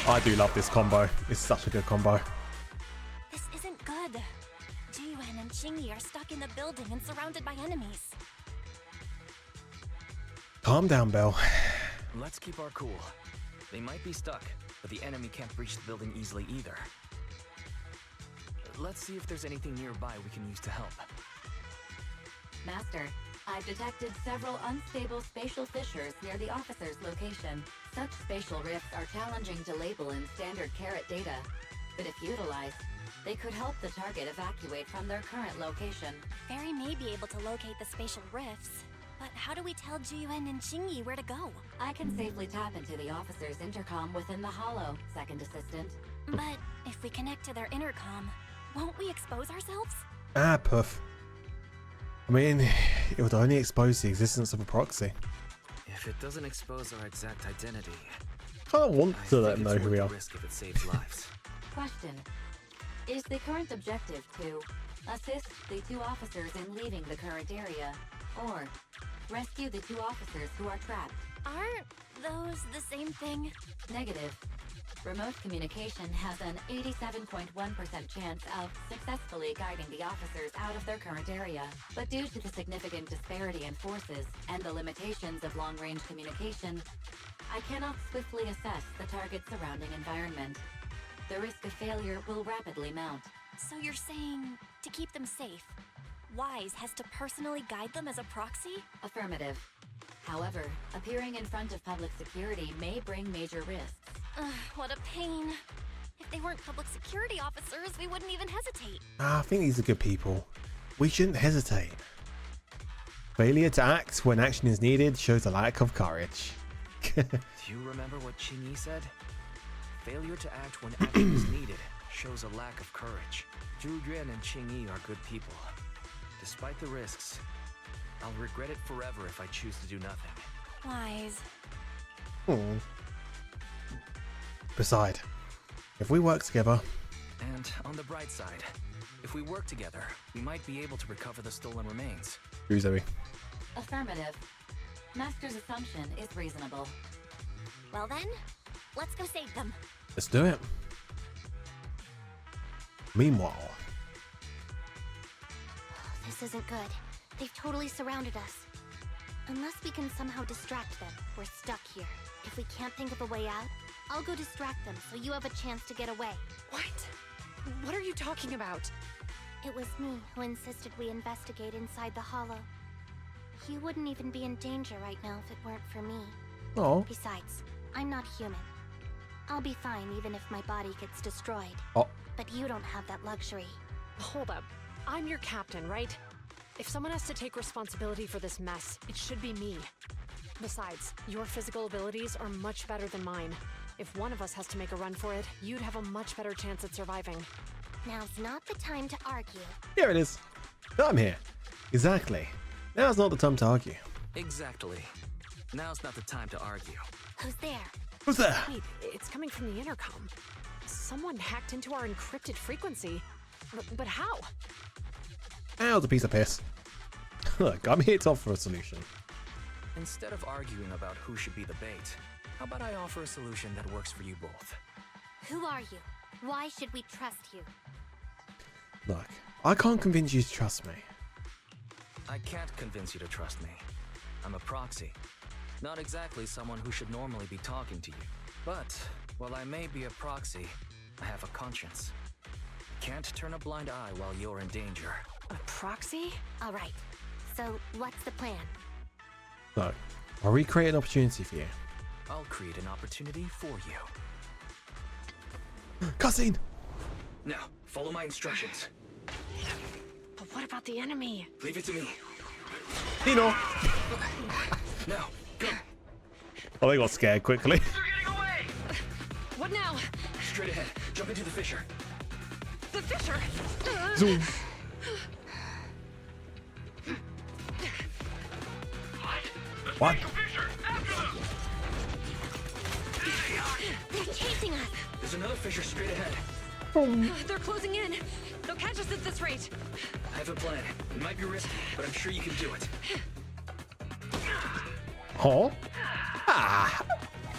I do love this combo. It's such a good combo. This isn't good. Jiwin and Chingy are stuck in the building and surrounded by enemies. Calm down, Belle. Let's keep our cool. They might be stuck, but the enemy can't breach the building easily either. Let's see if there's anything nearby we can use to help. Master, I've detected several unstable spatial fissures near the officer's location. Such spatial rifts are challenging to label in standard carat data, but if utilized, they could help the target evacuate from their current location. Fairy may be able to locate the spatial rifts, but how do we tell Jiwin and Chingy where to go? I can safely tap into the officer's intercom within the hollow, Second Assistant. But if we connect to their intercom, won't we expose ourselves? Ah, puff. I mean, it would only expose the existence of a proxy. If it doesn't expose our exact identity, I don't want I to think let them know it's who we worth are. the risk if it saves lives. Question. Is the current objective to assist the 2 officers in leaving the current area, or rescue the 2 officers who are trapped? Aren't those the same thing? Negative. Remote communication has an 87.1% chance of successfully guiding the officers out of their current area. But due to the significant disparity in forces and the limitations of long-range communication, I cannot swiftly assess the target's surrounding environment. The risk of failure will rapidly mount. So you're saying to keep them safe, Wise has to personally guide them as a proxy? Affirmative. However, appearing in front of public security may bring major risks. What a pain. If If they weren't public security officers, we wouldn't even hesitate. I think these are good people. We shouldn't hesitate. Failure to act when action is needed shows a lack of courage. Do you remember what Qingyi said? Failure to act when action is needed shows a lack of courage. Zhu Yuan and Qingyi are good people. Despite the risks, I'll regret it forever if I choose to do nothing. Wise. Besides, if we work together... And on the bright side, if we work together, we might be able to recover the stolen remains. Who's Zoe? Affirmative. Master's assumption is reasonable. Well then, let's go save them. Let's do it. Meanwhile... This isn't good. They've totally surrounded us. Unless we can somehow distract them, we're stuck here. If we can't think of a way out, I'll go distract them so you have a chance to get away. What? What are you talking about? It was me who insisted we investigate inside the Hollow. You wouldn't even be in danger right now if it weren't for me. Oh. Besides, I'm not human. I'll be fine even if my body gets destroyed. Oh. But you don't have that luxury. Hold up. I'm your captain, right? If someone has to take responsibility for this mess, it should be me. Besides, your physical abilities are much better than mine. If one of us has to make a run for it, you'd have a much better chance at surviving. Now's not the time to argue. Here it is. I'm here. Exactly. Now's not the time to argue. Exactly. Now's not the time to argue. Who's there? Who's there? Wait, it's coming from the intercom. Someone hacked into our encrypted frequency. But how? How's a piece of piss? Look, I'm here to offer a solution. Instead of arguing about who should be the bait, how about I offer a solution that works for you both? Who are you? Why should we trust you? Look, I can't convince you to trust me. I can't convince you to trust me. I'm a proxy. Not exactly someone who should normally be talking to you. But, while I may be a proxy, I have a conscience. Can't turn a blind eye while you're in danger. A proxy? All right. So, what's the plan? Look, I'll recreate an opportunity for you. I'll create an opportunity for you. Cutscene! Now, follow my instructions. But what about the enemy? Leave it to me. Dino! Now, go! Oh, they got scared quickly. They're getting away! What now? Straight ahead. Jump into the fissure. The fissure! Zoom. What? They're chasing us. There's another fissure straight ahead. They're closing in. They'll catch us at this rate. I have a plan. It might be risky, but I'm sure you can do it. Huh? Ah!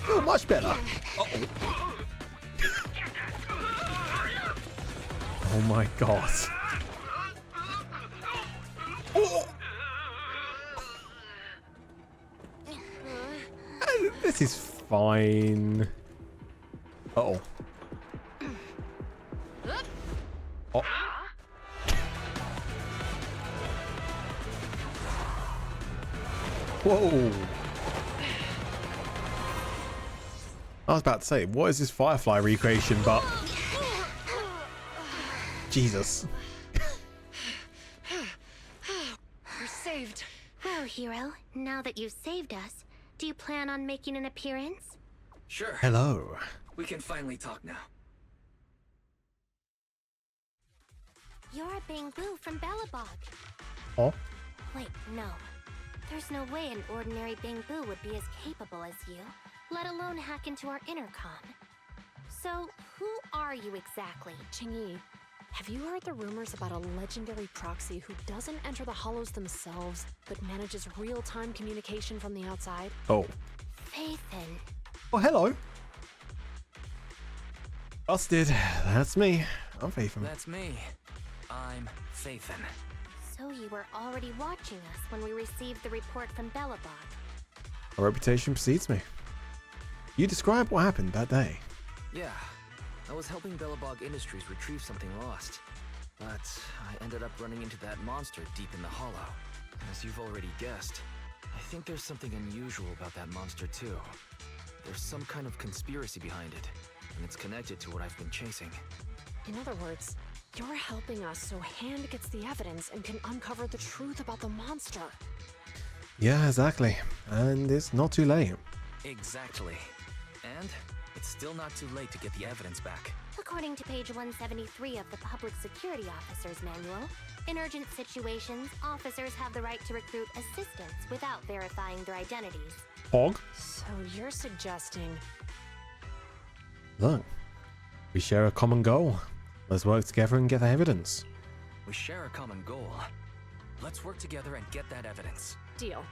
Oh, much better. Uh-oh. Oh my god. Oh. This is fine. Uh-oh. Oh. Whoa. I was about to say, what is this Firefly recreation, but... Jesus. We're saved. Well, hero, now that you've saved us, do you plan on making an appearance? Sure. Hello. We can finally talk now. You're a Bangbu from Belobog. Oh? Wait, no. There's no way an ordinary Bangbu would be as capable as you, let alone hack into our intercom. So, who are you exactly? Qingyi, have you heard the rumors about a legendary proxy who doesn't enter the hollows themselves, but manages real-time communication from the outside? Oh. Phaethon. Oh, hello. Busted. That's me. I'm Phaethon. That's me. I'm Phaethon. So you were already watching us when we received the report from Belobog. My reputation precedes me. You describe what happened that day. Yeah. I was helping Belobog Industries retrieve something lost. But I ended up running into that monster deep in the hollow. As you've already guessed, I think there's something unusual about that monster too. There's some kind of conspiracy behind it. and it's connected to what I've been chasing. In other words, you're helping us so Hand gets the evidence and can uncover the truth about the monster. Yeah, exactly. And it's not too late. Exactly. And it's still not too late to get the evidence back. According to page 173 of the Public Security Officer's Manual, in urgent situations, officers have the right to recruit assistants without verifying their identities. Hog? So you're suggesting... Look, we share a common goal. Let's work together and get the evidence. We share a common goal. Let's work together and get that evidence. Deal.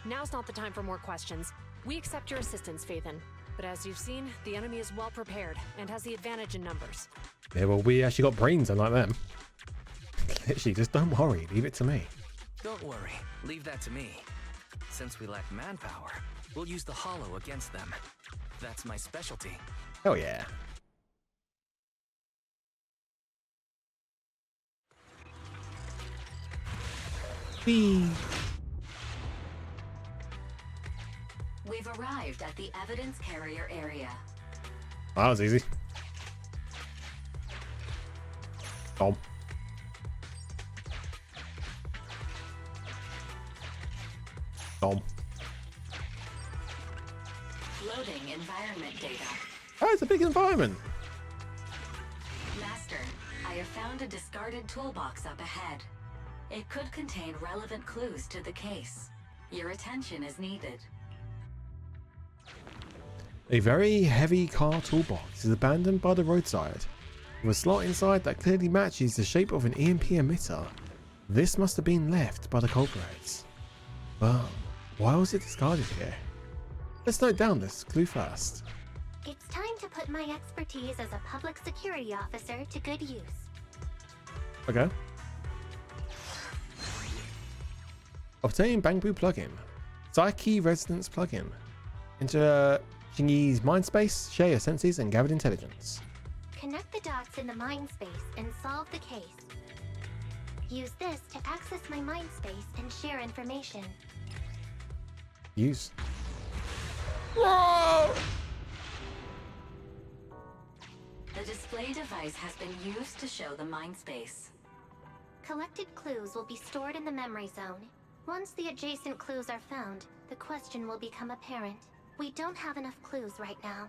Now's not the time for more questions. We accept your assistance, Phaethon. But as you've seen, the enemy is well prepared and has the advantage in numbers. Yeah, well, we actually got brains unlike them. Literally, just don't worry. Leave it to me. Don't worry. Leave that to me. Since we lack manpower, we'll use the Hollow against them. That's my specialty. Oh, yeah. Whee! We've arrived at the evidence carrier area. That was easy. Tom. Tom. Loading environment data. Oh, it's a big environment. Master, I have found a discarded toolbox up ahead. It could contain relevant clues to the case. Your attention is needed. A very heavy car toolbox is abandoned by the roadside, with a slot inside that clearly matches the shape of an EMP emitter. This must have been left by the culprits. But why was it discarded here? Let's note down this clue first. It's time to put my expertise as a public security officer to good use. Okay. Obtain Bangbu plugin. Psyche Resonance plugin. Enter Shingi's mind space, share your senses, and gathered intelligence. Connect the dots in the mind space and solve the case. Use this to access my mind space and share information. Use. Whoa! The display device has been used to show the mind space. Collected clues will be stored in the memory zone. Once the adjacent clues are found, the question will become apparent. We don't have enough clues right now.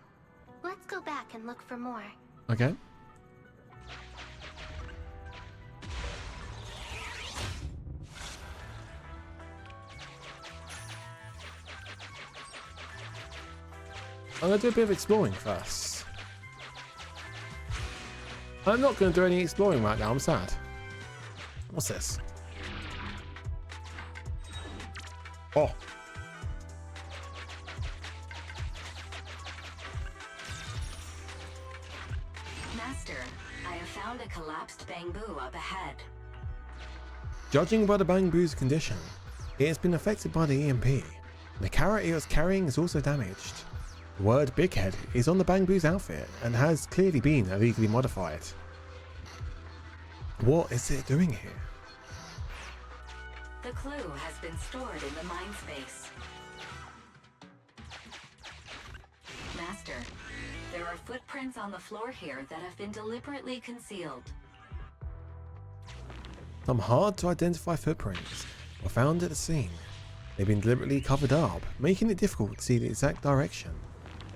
Let's go back and look for more. Okay. I'm going to do a bit of exploring first. I'm not going to do any exploring right now, I'm sad. What's this? Oh. Master, I have found a collapsed bamboo up ahead. Judging by the Bangbu's condition, it has been affected by the EMP. The carrot it was carrying is also damaged. The word Big Head is on the Bangbu's outfit and has clearly been illegally modified. What is it doing here? The clue has been stored in the mind space. Master, there are footprints on the floor here that have been deliberately concealed. Some hard to identify footprints were found at the scene. They've been deliberately covered up, making it difficult to see the exact direction.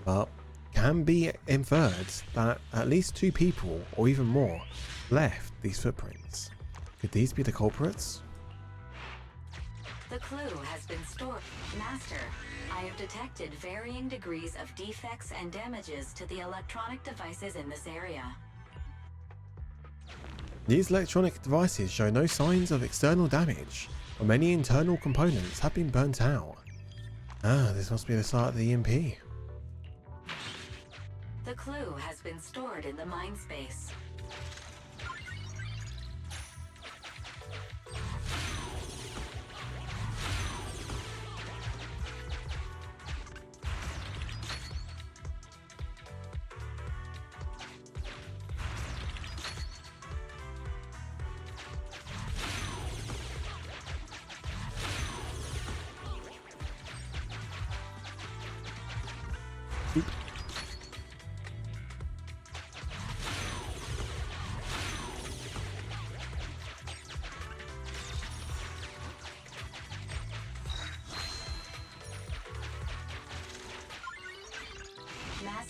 But can be inferred that at least 2 people, or even more, left these footprints. Could these be the culprits? The clue has been stored. Master, I have detected varying degrees of defects and damages to the electronic devices in this area. These electronic devices show no signs of external damage, but many internal components have been burnt out. Ah, this must be the site of the EMP. The clue has been stored in the mind space.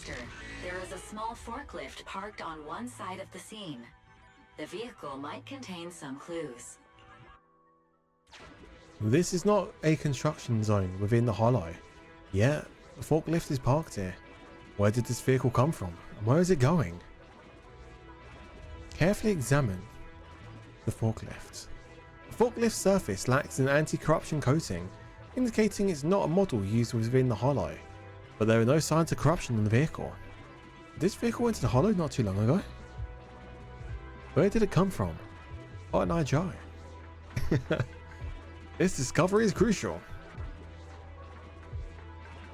Master, there is a small forklift parked on one side of the scene. The vehicle might contain some clues. This is not a construction zone within the hollow. Yet, the forklift is parked here. Where did this vehicle come from? And where is it going? Carefully examine the forklift. The forklift surface lacks an anti-corruption coating, indicating it's not a model used within the hollow. But there are no signs of corruption in the vehicle. This vehicle went to the hollow not too long ago. Where did it come from? What an IJ. This discovery is crucial.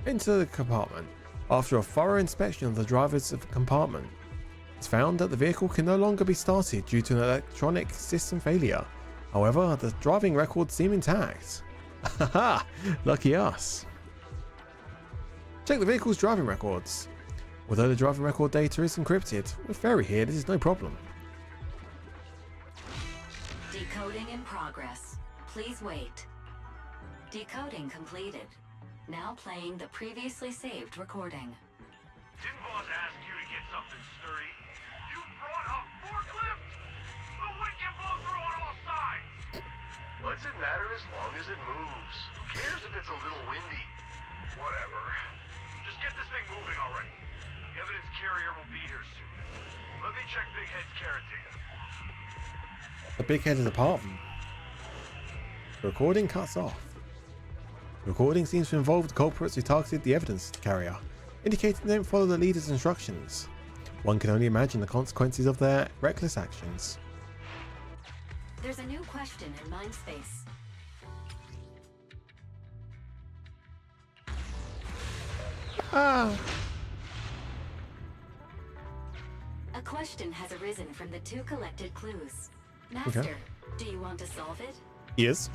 Into the compartment. After a thorough inspection of the driver's compartment, it's found that the vehicle can no longer be started due to an electronic system failure. However, the driving records seem intact. Haha, lucky us. Check the vehicle's driving records. Although the driving record data is encrypted, with Ferry here, this is no problem. Decoding in progress. Please wait. Decoding completed. Now playing the previously saved recording. Didn't boss ask you to get something sturdy? You brought a forklift? The wind can blow through on all sides! What's it matter as long as it moves? Who cares if it's a little windy? Whatever. Just get this thing moving already. The evidence carrier will be here soon. Let me check Big Head's carrot data. The big head is apart from. The recording cuts off. The recording seems to involve the culprits who targeted the evidence carrier, indicating they don't follow the leader's instructions. One can only imagine the consequences of their reckless actions. There's a new question in Mindspace. A question has arisen from the two collected clues. Master, do you want to solve it? Yes.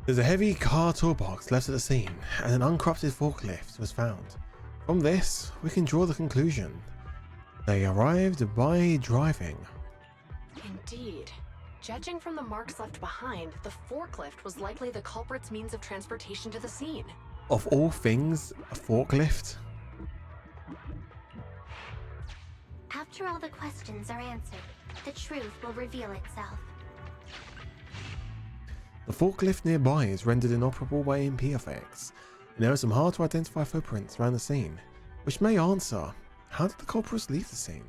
There's a heavy car toolbox left at the scene, and an uncorrupted forklift was found. From this, we can draw the conclusion. They arrived by driving. Indeed. Judging from the marks left behind, the forklift was likely the culprit's means of transportation to the scene. Of all things, a forklift? After all the questions are answered, the truth will reveal itself. The forklift nearby is rendered inoperable by EMP effects, and there are some hard to identify footprints around the scene, which may answer, how did the culprits leave the scene?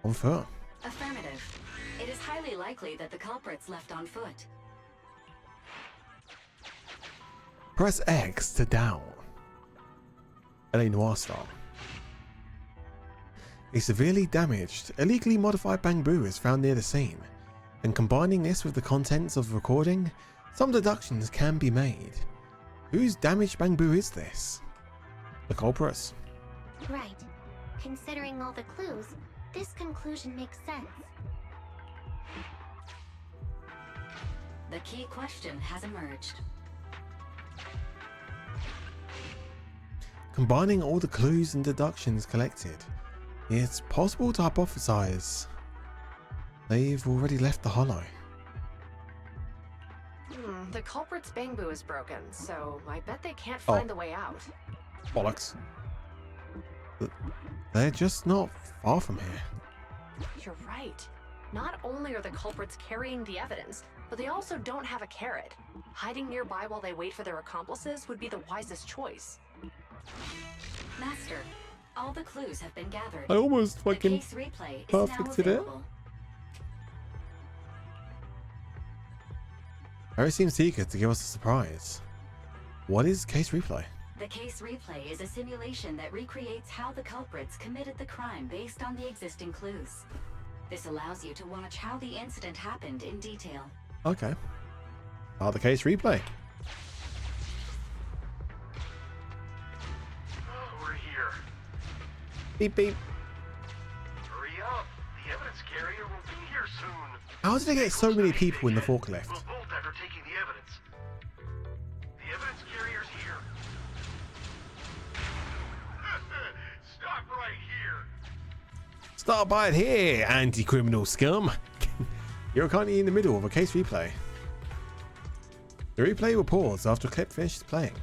On foot. Affirmative. It is highly likely that the culprits left on foot. Press X to down. LA Noire style. A severely damaged, illegally modified bamboo is found near the scene, and combining this with the contents of the recording, some deductions can be made. Whose damaged bamboo is this? The culprits. Right. Considering all the clues, this conclusion makes sense. The key question has emerged. Combining all the clues and deductions collected, it's possible to hypothesize they've already left the hollow. The culprit's bamboo is broken, so I bet they can't find the way out. Bollocks. They're just not far from here. You're right. Not only are the culprits carrying the evidence, but they also don't have a carrot. Hiding nearby while they wait for their accomplices would be the wisest choice. Master, all the clues have been gathered. I almost fucking the case replay is perfected now it. available. Harry seems eager to give us a surprise. What is case replay? The case replay is a simulation that recreates how the culprits committed the crime based on the existing clues. This allows you to watch how the incident happened in detail. Okay. The case replay. We're here. Beep beep. Hurry up. The evidence carrier will be here soon. How did they get so many people in the forklift? We'll bolt after taking the evidence. The evidence carrier's here. Stop right here. Start by it here, anti-criminal scum. You're currently in the middle of a case replay. The replay will pause after a clip finishes playing.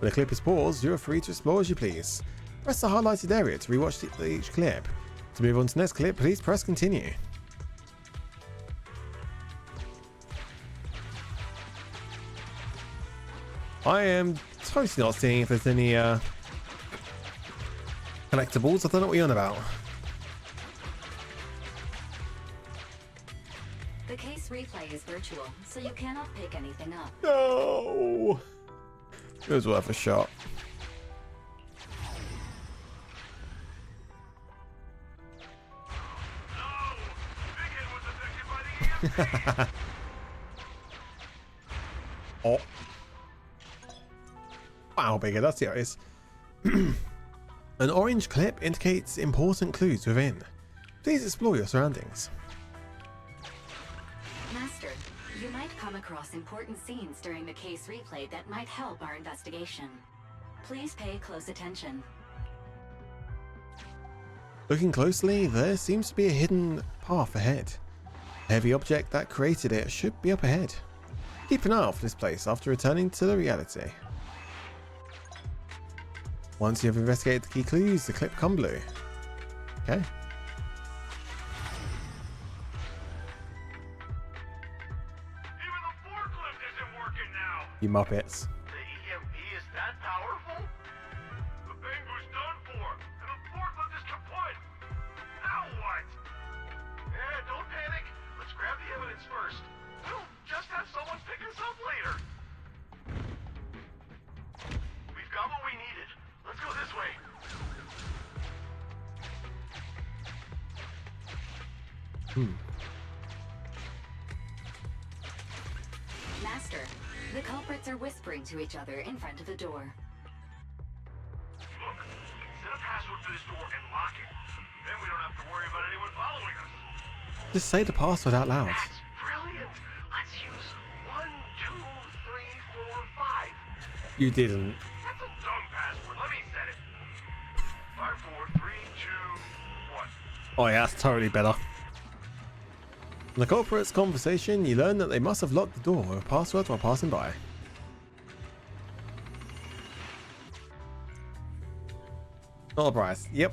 When the clip is paused, you are free to explore as you please. Press the highlighted area to rewatch each clip. To move on to the next clip, please press continue. I am totally not seeing if there's any collectibles. I don't know what you're on about. The case replay is virtual, so you cannot pick anything up. No! It was worth a shot. Oh. Wow, bigger, that's the eyes. An orange clip indicates important clues within. Please explore your surroundings. Master, you might come across important scenes during the case replay that might help our investigation. Please pay close attention. Looking closely, there seems to be a hidden path ahead. The heavy object that created it should be up ahead. Keep an eye out for this place after returning to the reality. Once you have investigated the key clues, the clip become blue. Okay. Even the forklift isn't working now. You muppets. The EMP is that powerful? The Bangu's done for, and the forklift is kaput. Now what? Don't panic. Let's grab the evidence first. We'll just have someone pick us up later. We've got what we needed. Let's go this way. Master, the culprits are whispering to each other in front of the door. Look, set a password for this door and lock it. Then we don't have to worry about anyone following us. Just say the password out loud. That's brilliant. Let's use 1, 2, 3, 4, 5. You didn't. That's a dumb password. Let me set it. 5, 4, 3, 2, 1. Oh yeah, that's totally better. In the culprit's conversation, you learn that they must have locked the door with a password while passing by. Not a prize. Yep.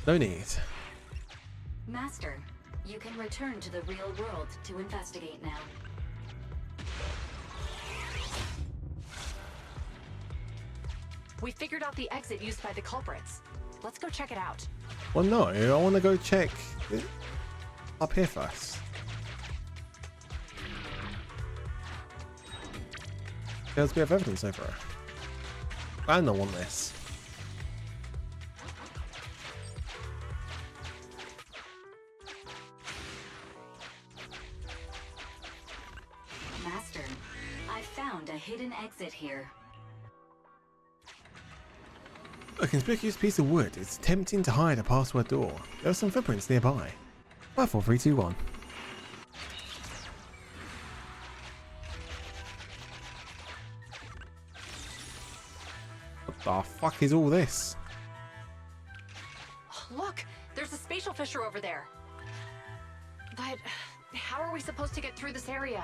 No need. Master, you can return to the real world to investigate now. We figured out the exit used by the culprits. Let's go check it out. Well, no, I want to go check up here first. There's a bit of evidence over here. I don't want this. Master, I found a hidden exit here. A conspicuous piece of wood is attempting to hide a password door. There are some footprints nearby. 5, 4, 3, 2, 1. What the fuck is all this? Look, there's a spatial fissure over there. But how are we supposed to get through this area?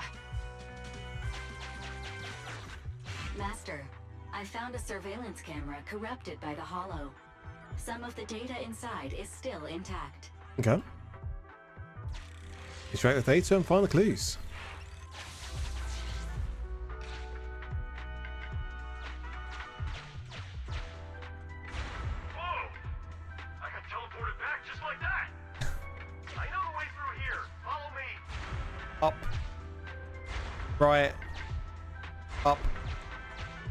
Master, I found a surveillance camera corrupted by the hollow. Some of the data inside is still intact. Okay. Extract the data and find the clues. Whoa! I got teleported back just like that. I know the way through here. Follow me. Up. Right. Up.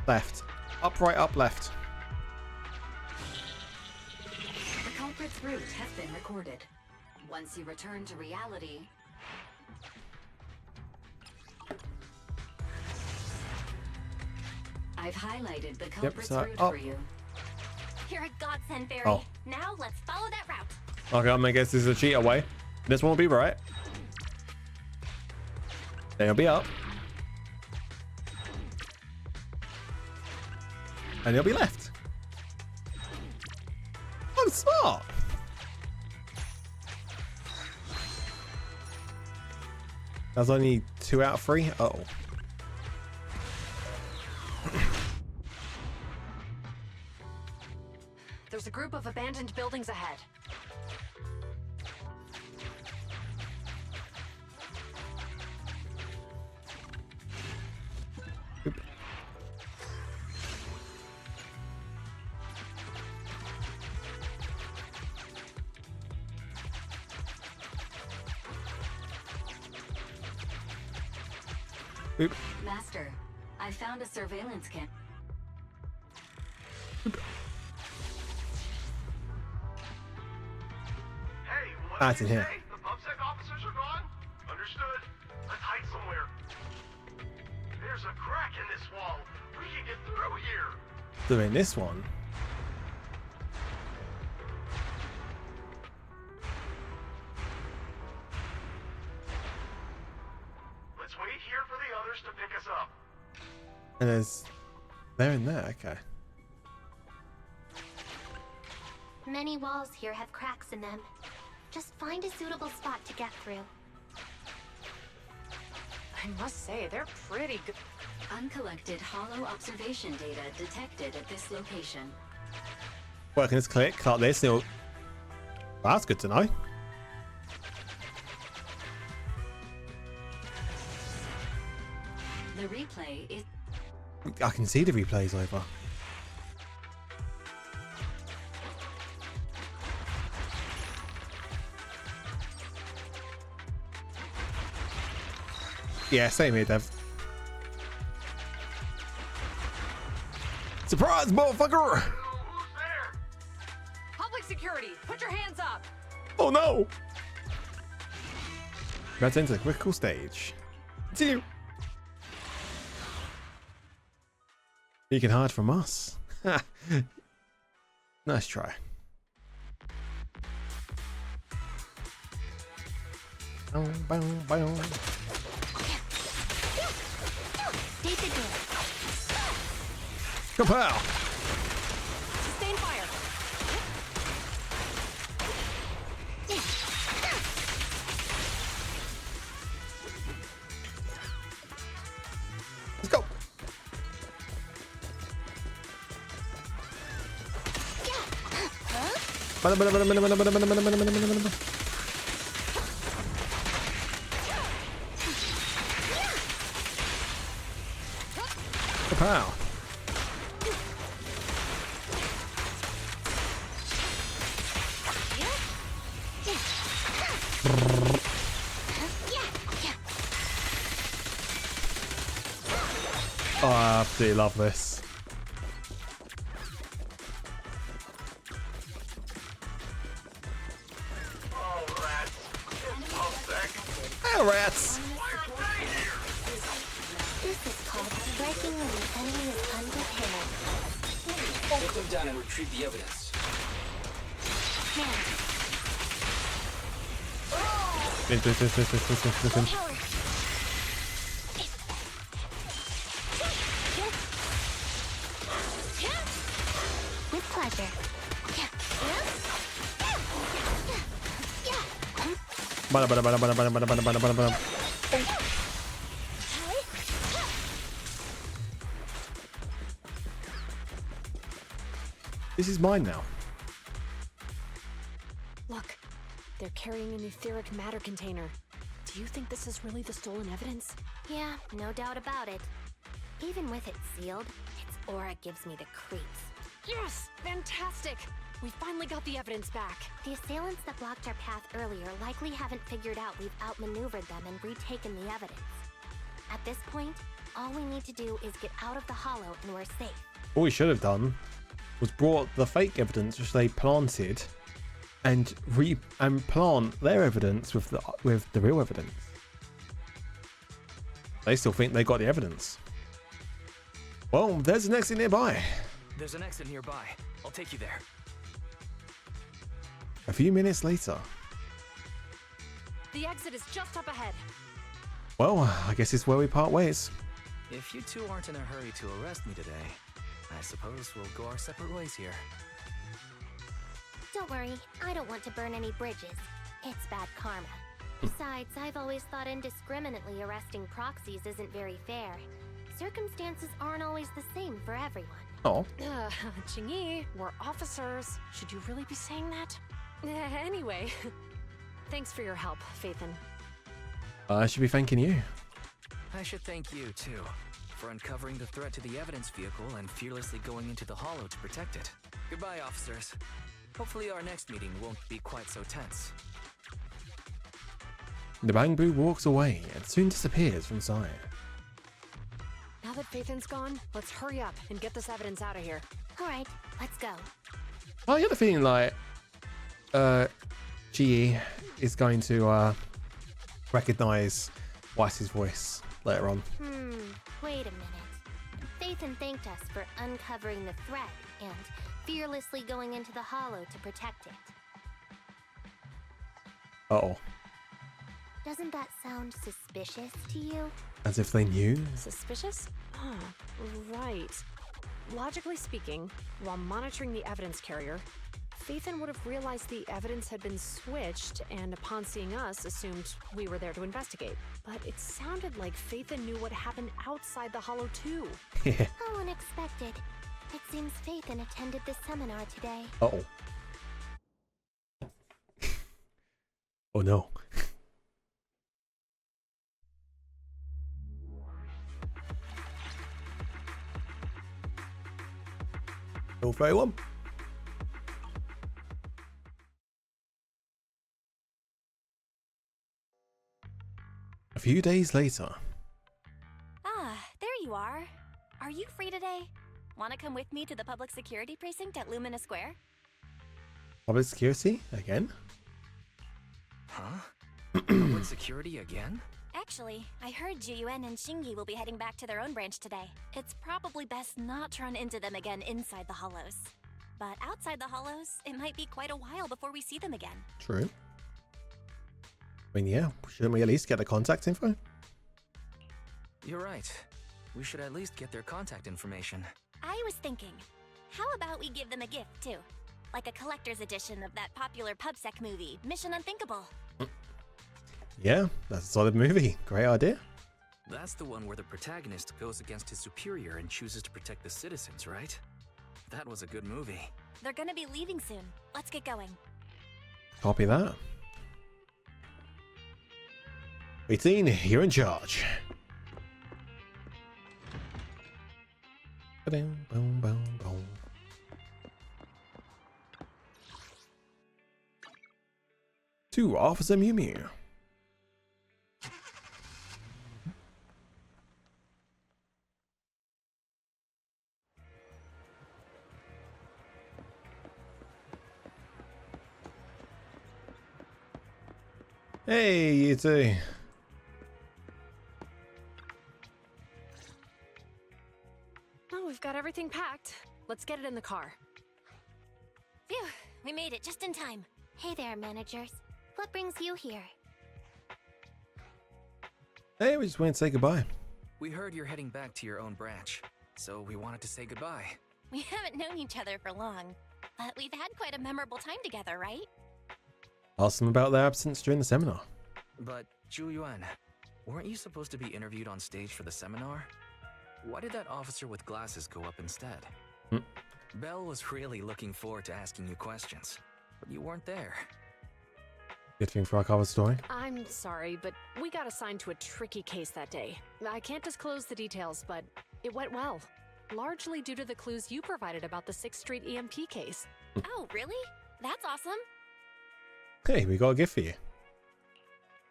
Left. Up, right, up, left. The culprit's route has been recorded. Once you return to reality, I've highlighted the culprit's so route up. for you. You're a godsend, Barry. Oh. Now let's follow that route. Okay, I'm gonna guess this is a cheater way. This one will be right. Then it'll be up. And it'll be left. I'm smart. That's only 2 out of 3. Oh. There's a group of abandoned buildings ahead. Oop. Master, I found a surveillance cam. Hey, what That's did in you here. say? The PubSec officers are gone? Understood. Let's hide somewhere. There's a crack in this wall. We can get through here. Doing this one. Let's wait here for the others to pick us up. And there's... They're in there, okay. Many walls here have cracks in them. Just find a suitable spot to get through. I must say, they're pretty good. Uncollected hollow observation data detected at this location. Well, I can just click like this. And it'll... Well, that's good to know. The replay is... I can see the replays over. Yeah, same here, Dev. Surprise, motherfucker! Who's there? Public security, put your hands up! Oh no! Let's enter the critical stage. Continue. You can hide from us. Nice try. Bow, bow, bow. Take the door. Kapow! Sustain fire! Let's go! Kapow! Oh, I absolutely love this. Oh, rats. It's PubSec. Hey, rats! Why are they here? This is called striking when the enemy is unprepared. Take them down and retrieve the evidence. Listen. With pleasure. This is mine now. Look, they're carrying an etheric matter container. Do you think this is really the stolen evidence? Yeah, no doubt about it. Even with it sealed, its aura gives me the creeps. Yes! Fantastic! We finally got the evidence back. The assailants that blocked our path earlier likely haven't figured out we've outmaneuvered them and retaken the evidence. At this point, all we need to do is get out of the hollow and we're safe. All we should have done was brought the fake evidence which they planted and plant their evidence with the real evidence. They still think they got the evidence. Well, there's an exit nearby. There's an exit nearby. I'll take you there. A few minutes later. The exit is just up ahead. Well, I guess it's where we part ways. If you two aren't in a hurry to arrest me today, I suppose we'll go our separate ways here. Don't worry, I don't want to burn any bridges. It's bad karma. Besides, I've always thought indiscriminately arresting proxies isn't very fair. Circumstances aren't always the same for everyone. Oh. Jingyi, we're officers. Should you really be saying that? Anyway, thanks for your help, Phaethon. I should be thanking you. I should thank you, too, for uncovering the threat to the evidence vehicle and fearlessly going into the hollow to protect it. Goodbye, officers. Hopefully our next meeting won't be quite so tense. The Bangbu walks away and soon disappears from sight. Now that Phaethon's gone, let's hurry up and get this evidence out of here. Alright, let's go. I get the feeling like GE is going to recognize Weiss's voice later on. Wait a minute. Phaethon thanked us for uncovering the threat and fearlessly going into the hollow to protect it. Uh-oh. Doesn't that sound suspicious to you? As if they knew? Suspicious? Right. Logically speaking, while monitoring the evidence carrier, Phaethon would have realized the evidence had been switched and upon seeing us assumed we were there to investigate. But it sounded like Phaethon knew what happened outside the hollow too. How unexpected. It seems Phaethon attended the seminar today. Uh-oh. Oh no. All very well. A few days later. Ah, there you are. Are you free today? Want to come with me to the public security precinct at Lumina Square? Public security again? Huh? Public security again? Actually, I heard Juyuan and Shingi will be heading back to their own branch today. It's probably best not to run into them again inside the hollows. But outside the hollows, it might be quite a while before we see them again. True. I mean, yeah, shouldn't we at least get the contact info? You're right. We should at least get their contact information. I was thinking, how about we give them a gift too? Like a collector's edition of that popular PubSec movie, Mission Unthinkable. Yeah, that's a solid movie. Great idea. That's the one where the protagonist goes against his superior and chooses to protect the citizens, right? That was a good movie. They're gonna be leaving soon. Let's get going. Copy that. 18, you're in charge. Ba-dum, boom, boom, boom. To Officer Mew Mew. Hey, you two. Oh, we've got everything packed. Let's get it in the car. Phew, we made it just in time. Hey there, managers. What brings you here? Hey, we just went to say goodbye. We heard you're heading back to your own branch, so we wanted to say goodbye. We haven't known each other for long, but we've had quite a memorable time together, right? Ask them about their absence during the seminar. But, Juyuan, weren't you supposed to be interviewed on stage for the seminar? Why did that officer with glasses go up instead? Belle was really looking forward to asking you questions, but you weren't there. Good thing for our cover story. I'm sorry, but we got assigned to a tricky case that day. I can't disclose the details, but it went well. Largely due to the clues you provided about the 6th Street EMP case. Oh, really? That's awesome. Hey, we got a gift for you.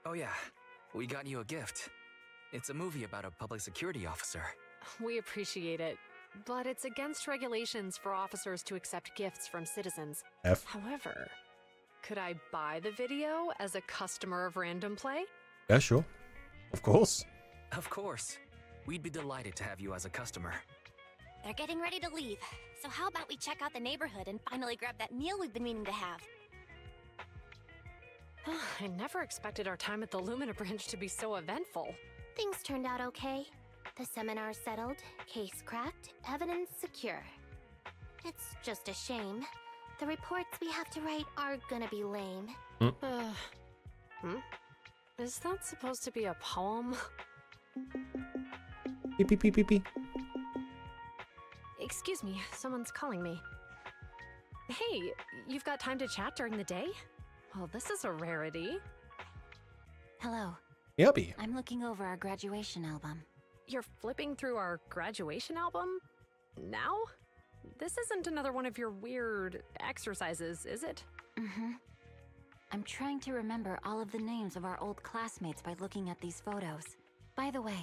Oh yeah, we got you a gift. It's a movie about a public security officer. We appreciate it, but it's against regulations for officers to accept gifts from citizens. However, could I buy the video as a customer of Random Play? Yeah, sure. Of course. Of course. We'd be delighted to have you as a customer. They're getting ready to leave, so how about we check out the neighborhood and finally grab that meal we've been meaning to have? I never expected our time at the Lumina branch to be so eventful. Things turned out okay. The seminar settled, case cracked, evidence secure. It's just a shame. The reports we have to write are gonna be lame. Is that supposed to be a poem? Beep, beep, beep, beep, beep. Excuse me, someone's calling me. Hey, you've got time to chat during the day? Well, this is a rarity. Hello. Yubby. I'm looking over our graduation album. You're flipping through our graduation album? Now? This isn't another one of your weird exercises, is it? Mm-hmm. I'm trying to remember all of the names of our old classmates by looking at these photos. By the way,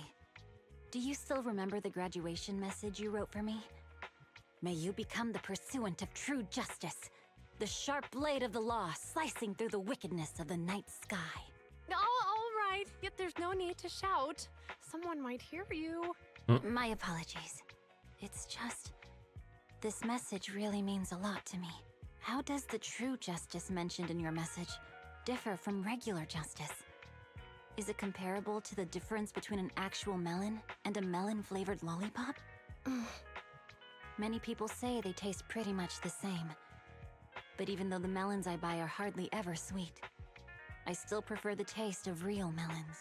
do you still remember the graduation message you wrote for me? May you become the pursuant of true justice, the sharp blade of the law slicing through the wickedness of the night sky. Oh, all right. Yet there's no need to shout. Someone might hear you. My apologies. It's just... this message really means a lot to me. How does the true justice mentioned in your message differ from regular justice? Is it comparable to the difference between an actual melon and a melon-flavored lollipop? Many people say they taste pretty much the same. But even though the melons I buy are hardly ever sweet, I still prefer the taste of real melons.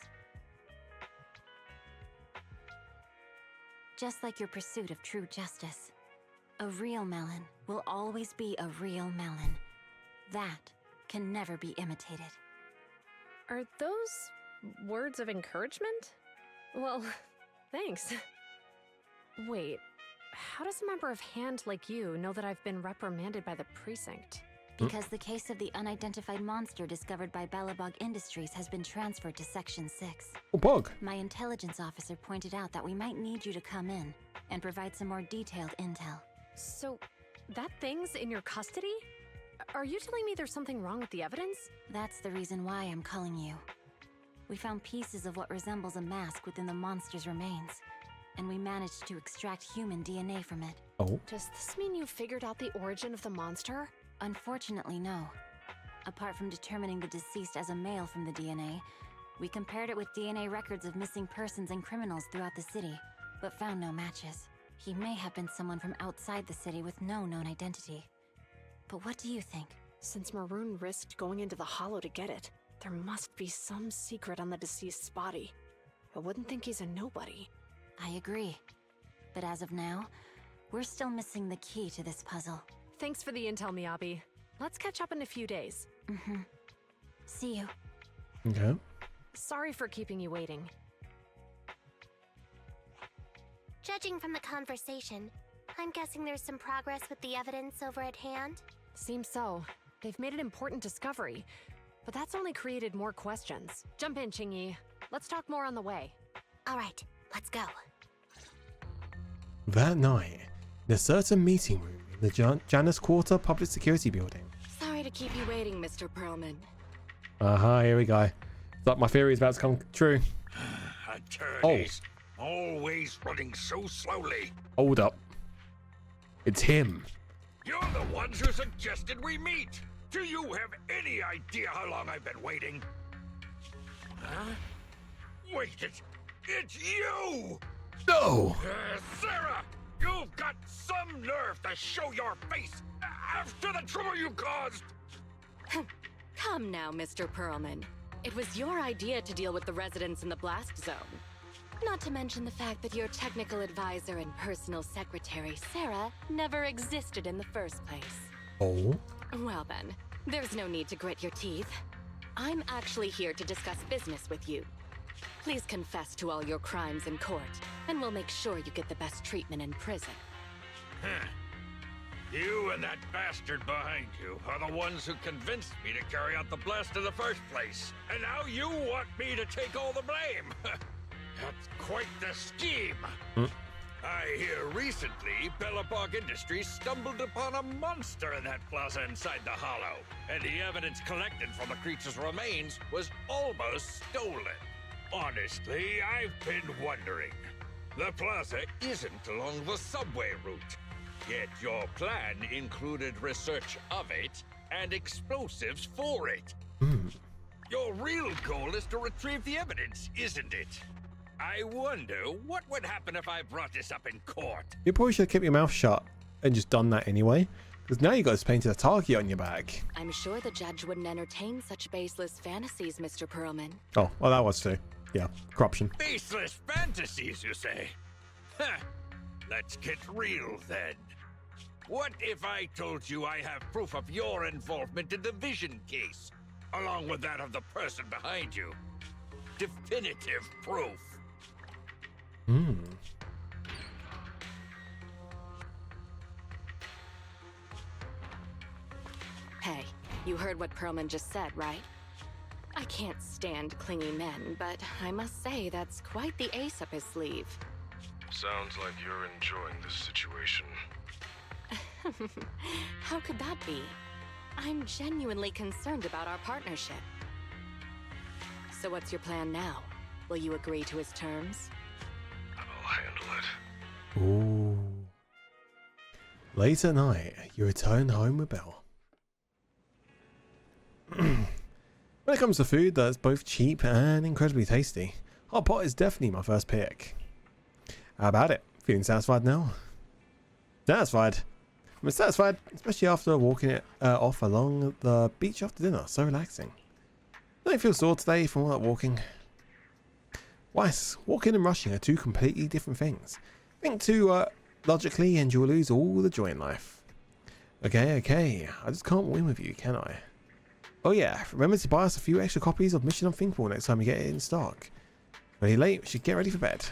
Just like your pursuit of true justice, a real melon will always be a real melon. That can never be imitated. Are those words of encouragement? Well, thanks. Wait, how does a member of Hand like you know that I've been reprimanded by the precinct? Because the case of the unidentified monster discovered by Belobog Industries has been transferred to Section 6. Oh, bug. My intelligence officer pointed out that we might need you to come in and provide some more detailed intel. So, that thing's in your custody? Are you telling me there's something wrong with the evidence? That's the reason why I'm calling you. We found pieces of what resembles a mask within the monster's remains, and we managed to extract human DNA from it. Oh. Does this mean you figured out the origin of the monster? Unfortunately, no. Apart from determining the deceased as a male from the DNA, we compared it with DNA records of missing persons and criminals throughout the city, but found no matches. He may have been someone from outside the city with no known identity. But what do you think? Since Maroon risked going into the Hollow to get it, there must be some secret on the deceased's body. I wouldn't think he's a nobody. I agree. But as of now, we're still missing the key to this puzzle. Thanks for the intel, Miyabi. Let's catch up in a few days. Mm-hmm. See you. Okay. Sorry for keeping you waiting. Judging from the conversation, I'm guessing there's some progress with the evidence over at Hand? Seems so. They've made an important discovery, but that's only created more questions. Jump in, Qingyi. Let's talk more on the way. All right, let's go. That night, in a certain meeting room in the Janus Quarter Public Security Building. Sorry to keep you waiting, Mr. Perlman. Here we go. It's like my theory is about to come true. Attorneys, always running so slowly. Hold up. It's him. You're the ones who suggested we meet. Do you have any idea how long I've been waiting? Huh? Wait, it's you! No! Sarah! You've got some nerve to show your face after the trouble you caused! Come now, Mr. Perlman. It was your idea to deal with the residents in the blast zone. Not to mention the fact that your technical advisor and personal secretary, Sarah, never existed in the first place. Oh? Well then, there's no need to grit your teeth. I'm actually here to discuss business with you. Please confess to all your crimes in court, and we'll make sure you get the best treatment in prison. Huh. You and that bastard behind you are the ones who convinced me to carry out the blast in the first place. And now you want me to take all the blame. That's quite the scheme. I hear recently Belobog Industries stumbled upon a monster in that plaza inside the Hollow, and the evidence collected from the creature's remains was almost stolen. Honestly, I've been wondering. The plaza isn't along the subway route, yet your plan included research of it and explosives for it. Your real goal is to retrieve the evidence, isn't it? I wonder what would happen if I brought this up in court. You probably should have kept your mouth shut and just done that anyway. Because now you got this painted a target on your back. I'm sure the judge wouldn't entertain such baseless fantasies, Mr. Perlman. Oh, well, that was too. Yeah, corruption. Baseless fantasies, you say? Huh. Let's get real then. What if I told you I have proof of your involvement in the Vision case, along with that of the person behind you? Definitive proof. Hmm. Hey, you heard what Perlman just said, right? I can't stand clingy men, but I must say that's quite the ace up his sleeve. Sounds like you're enjoying this situation. How could that be? I'm genuinely concerned about our partnership. So what's your plan now? Will you agree to his terms? I'll handle it. Ooh. Late at night, you return home with Bill. When it comes to food that's both cheap and incredibly tasty, hot pot is definitely my first pick. How about it? Feeling satisfied now? Satisfied? I'm satisfied, especially after walking it off along the beach after dinner. So relaxing. Don't feel sore today from all that walking. Weiss, walking and rushing are two completely different things. Think too logically and you'll lose all the joy in life. Okay. I just can't win with you, can I? Oh yeah, remember to buy us a few extra copies of Mission Unthinkable next time you get it in stock. Really late, we should get ready for bed.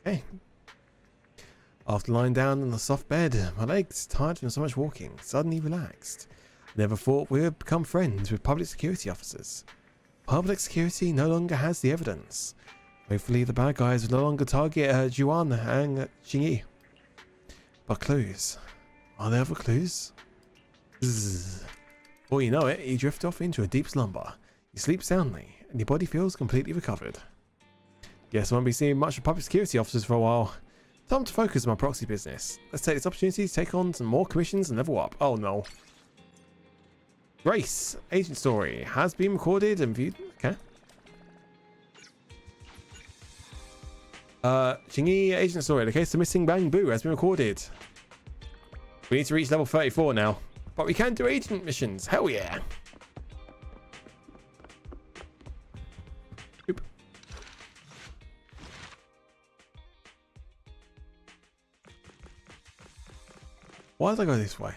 Okay. After lying down on the soft bed, my legs, tired from so much walking, suddenly relaxed. Never thought we would become friends with public security officers. Public security no longer has the evidence. Hopefully the bad guys will no longer target Juan and Xingyi. But clues. Are there other clues? Zzz. Before you know it, you drift off into a deep slumber. You sleep soundly, and your body feels completely recovered. Guess I won't be seeing much of public security officers for a while. Time to focus on my proxy business. Let's take this opportunity to take on some more commissions and level up. Oh no. Grace, agent story, has been recorded and viewed. Okay. Xingyi agent story, the case of missing Bamboo has been recorded. We need to reach level 34 now. But we can do agent missions. Hell yeah. Oop. Why did I go this way?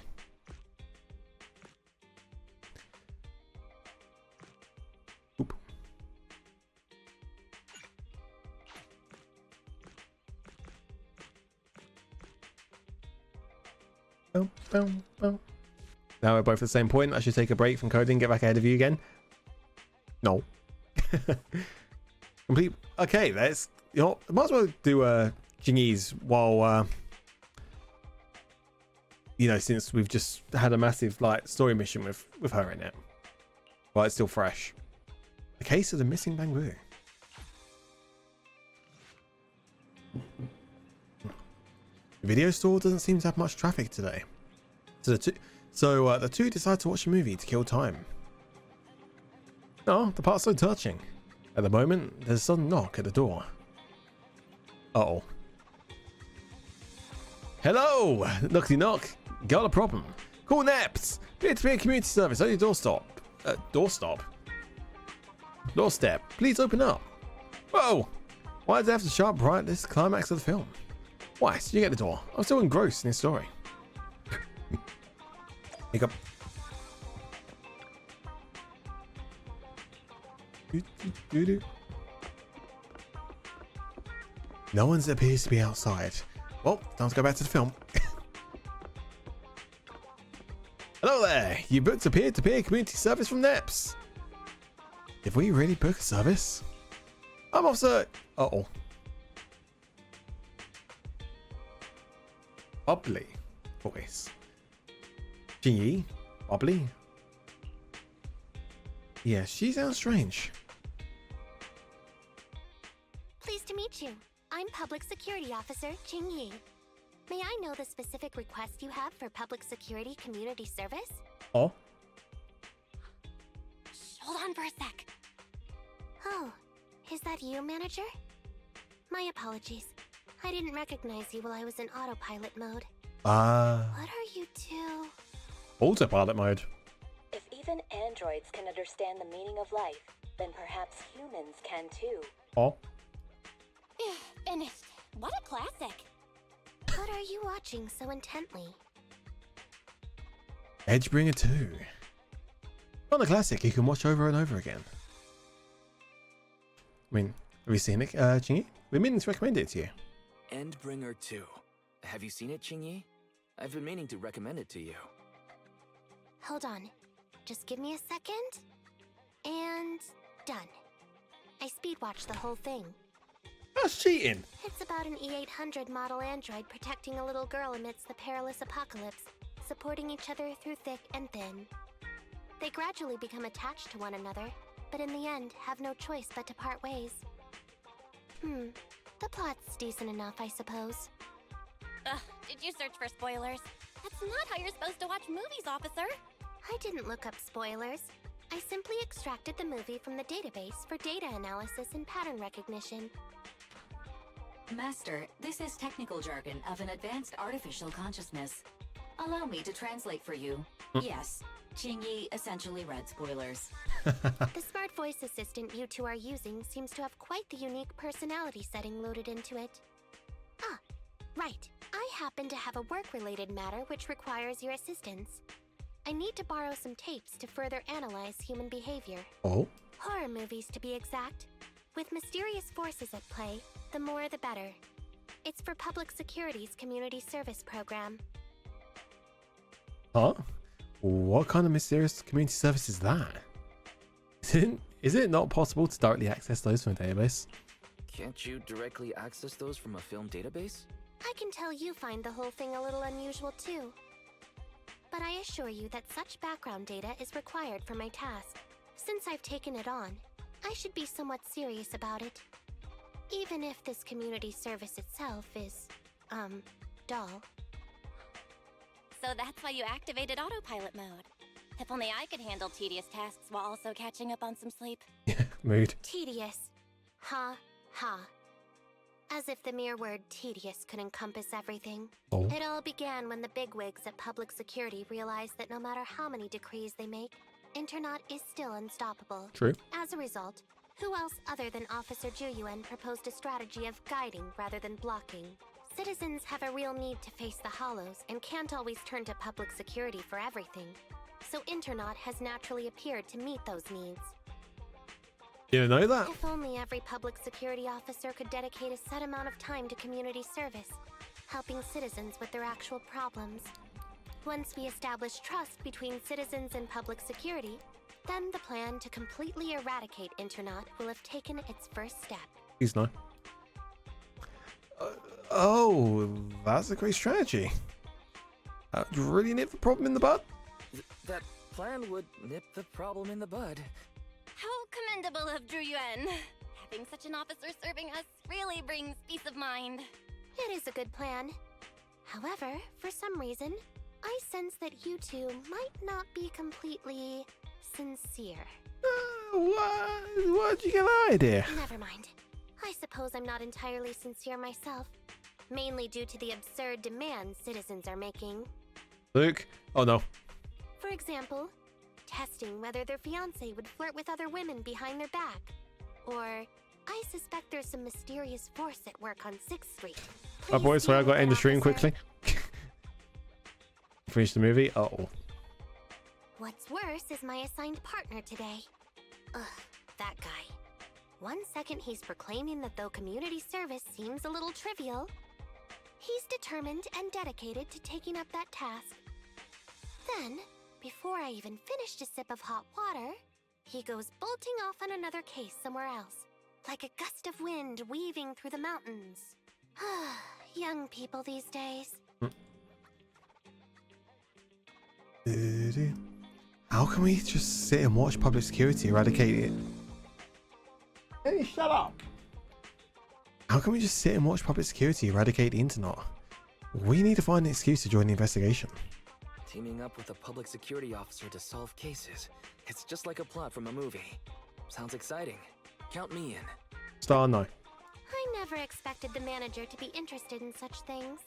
Oop. Boom, boom, boom. Now we're both at the same point. I should take a break from coding, get back ahead of you again. No. Complete. Okay, let's. You know, might as well do Xingyi's while. You know, since we've just had a massive like story mission with her in it, but it's still fresh. The case of the missing Bamboo. The video store doesn't seem to have much traffic today. So the two decide to watch a movie to kill time. Oh, the part's so touching. At the moment, there's a sudden knock at the door. Uh-oh. Hello! Knockety knock. Got a problem. Call NEPS. Peer-to-peer community service on your doorstep. Doorstep. Please open up. Whoa! Why does it have to sharp right this climax of the film? Why? So you get the door. I'm still engrossed in this story. Hiccup. No one appears to be outside. Well, time to go back to the film. Hello there! You booked a peer-to-peer community service from NEPS. Did we really book a service? I'm Officer... Uh-oh. Bubbly voice. Xingyi? Bubbly? Yeah, she sounds strange. Pleased to meet you. I'm Public Security Officer Xingyi. May I know the specific request you have for public security community service? Oh? Hold on for a sec. Oh, is that you, Manager? My apologies. I didn't recognize you while I was in autopilot mode. What are you two? Autopilot mode. If even androids can understand the meaning of life, then perhaps humans can too. Oh. Finished. What a classic. What are you watching so intently? Edgebringer 2. Not a classic you can watch over and over again. I mean, have you seen it, Chingy? We've been meaning to recommend it to you. Endbringer 2. Have you seen it, Qingyi? I've been meaning to recommend it to you. Hold on. Just give me a second. And done. I speed watched the whole thing. That's cheating. It's about an E800 model android protecting a little girl amidst the perilous apocalypse, supporting each other through thick and thin. They gradually become attached to one another, but in the end have no choice but to part ways. The plot's decent enough, I suppose. Ugh, did you search for spoilers? That's not how you're supposed to watch movies, officer. I didn't look up spoilers. I simply extracted the movie from the database for data analysis and pattern recognition. Master, this is technical jargon of an advanced artificial consciousness. Allow me to translate for you. Yes, Qingyi essentially read spoilers. The smart voice assistant you two are using seems to have quite the unique personality setting loaded into it. Ah, right. I happen to have a work-related matter which requires your assistance. I need to borrow some tapes to further analyze human behavior. Oh? Horror movies, to be exact. With mysterious forces at play, the more the better. It's for Public Security's community service program. Huh? What kind of mysterious community service is that? Is it not possible to directly access those from a database? Can't you directly access those from a film database? I can tell you find the whole thing a little unusual too. But I assure you that such background data is required for my task. Since I've taken it on, I should be somewhat serious about it. Even if this community service itself is, dull. So that's why you activated autopilot mode. If only I could handle tedious tasks while also catching up on some sleep. Mood. Tedious. Ha, ha. As if the mere word tedious could encompass everything. Oh. It all began when the bigwigs at Public Security realized that no matter how many decrees they make, Internaut is still unstoppable. True. As a result, who else other than Officer Juyuan proposed a strategy of guiding rather than blocking? Citizens have a real need to face the Hollows and can't always turn to Public Security for everything. So Internaut has naturally appeared to meet those needs. You didn't know that? If only every Public Security officer could dedicate a set amount of time to community service, helping citizens with their actual problems. Once we establish trust between citizens and Public Security, then the plan to completely eradicate Internaut will have taken its first step. He's not. Oh, that's a great strategy. Really nip the problem in the bud? That plan would nip the problem in the bud. How commendable of Juyuan. Having such an officer serving us really brings peace of mind. It is a good plan. However, for some reason, I sense that you two might not be completely sincere. Where'd you get that idea? Never mind. I suppose I'm not entirely sincere myself. Mainly due to the absurd demands citizens are making. Luke? Oh no. For example, testing whether their fiancé would flirt with other women behind their back. Or, I suspect there's some mysterious force at work on 6th Street. Oh boy, sorry, I got to end the stream quickly. Finish the movie? Uh-oh. What's worse is my assigned partner today. Ugh, that guy. One second he's proclaiming that though community service seems a little trivial, he's determined and dedicated to taking up that task. Then, before I even finished a sip of hot water, he goes bolting off on another case somewhere else, like a gust of wind weaving through the mountains. Young people these days. How can we just sit and watch Public Security eradicate it? Hey, shut up! How can we just sit and watch Public Security eradicate the internet? We need to find an excuse to join the investigation. Teaming up with a public security officer to solve cases. It's just like a plot from a movie. Sounds exciting. Count me in. Star, no. I never expected the manager to be interested in such things.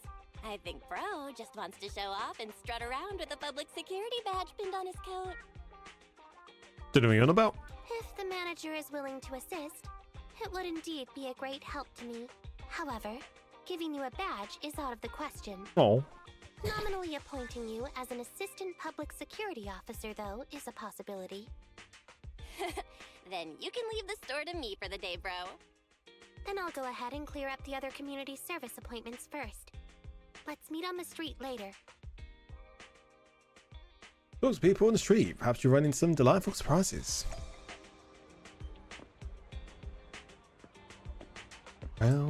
I think Bro just wants to show off and strut around with a public security badge pinned on his coat. Don't know what you're on about. If the manager is willing to assist, it would indeed be a great help to me. However, giving you a badge is out of the question. Oh. Nominally appointing you as an assistant public security officer, though, is a possibility. Then you can leave the store to me for the day, Bro. Then I'll go ahead and clear up the other community service appointments first. Let's meet on the street later. Those people on the street. Perhaps you're running some delightful surprises. Well.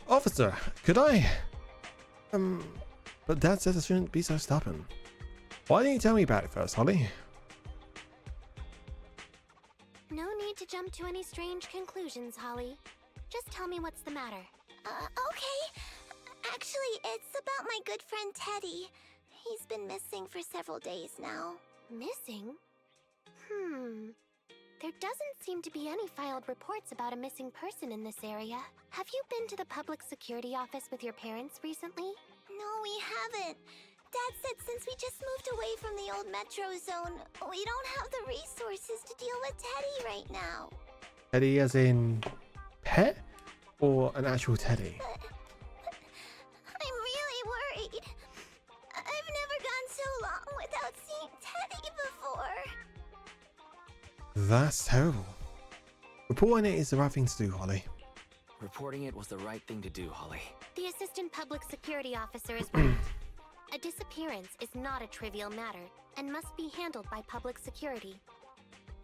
Officer, could I? But Dad says I shouldn't be so stubborn. Why didn't you tell me about it first, Holly? No need to jump to any strange conclusions, Holly. Just tell me what's the matter. Okay. Actually, it's about my good friend Teddy. He's been missing for several days now. Missing? There doesn't seem to be any filed reports about a missing person in this area. Have you been to the public security office with your parents recently? No, we haven't. Dad said since we just moved away from the old metro zone, we don't have the resources to deal with Teddy right now. Teddy as in pet? Or an actual teddy? I'm really worried. I've never gone so long without seeing Teddy before. That's terrible. Reporting it is the right thing to do, Holly. Reporting it was the right thing to do, Holly. The assistant public security officer is right. A disappearance is not a trivial matter and must be handled by public security.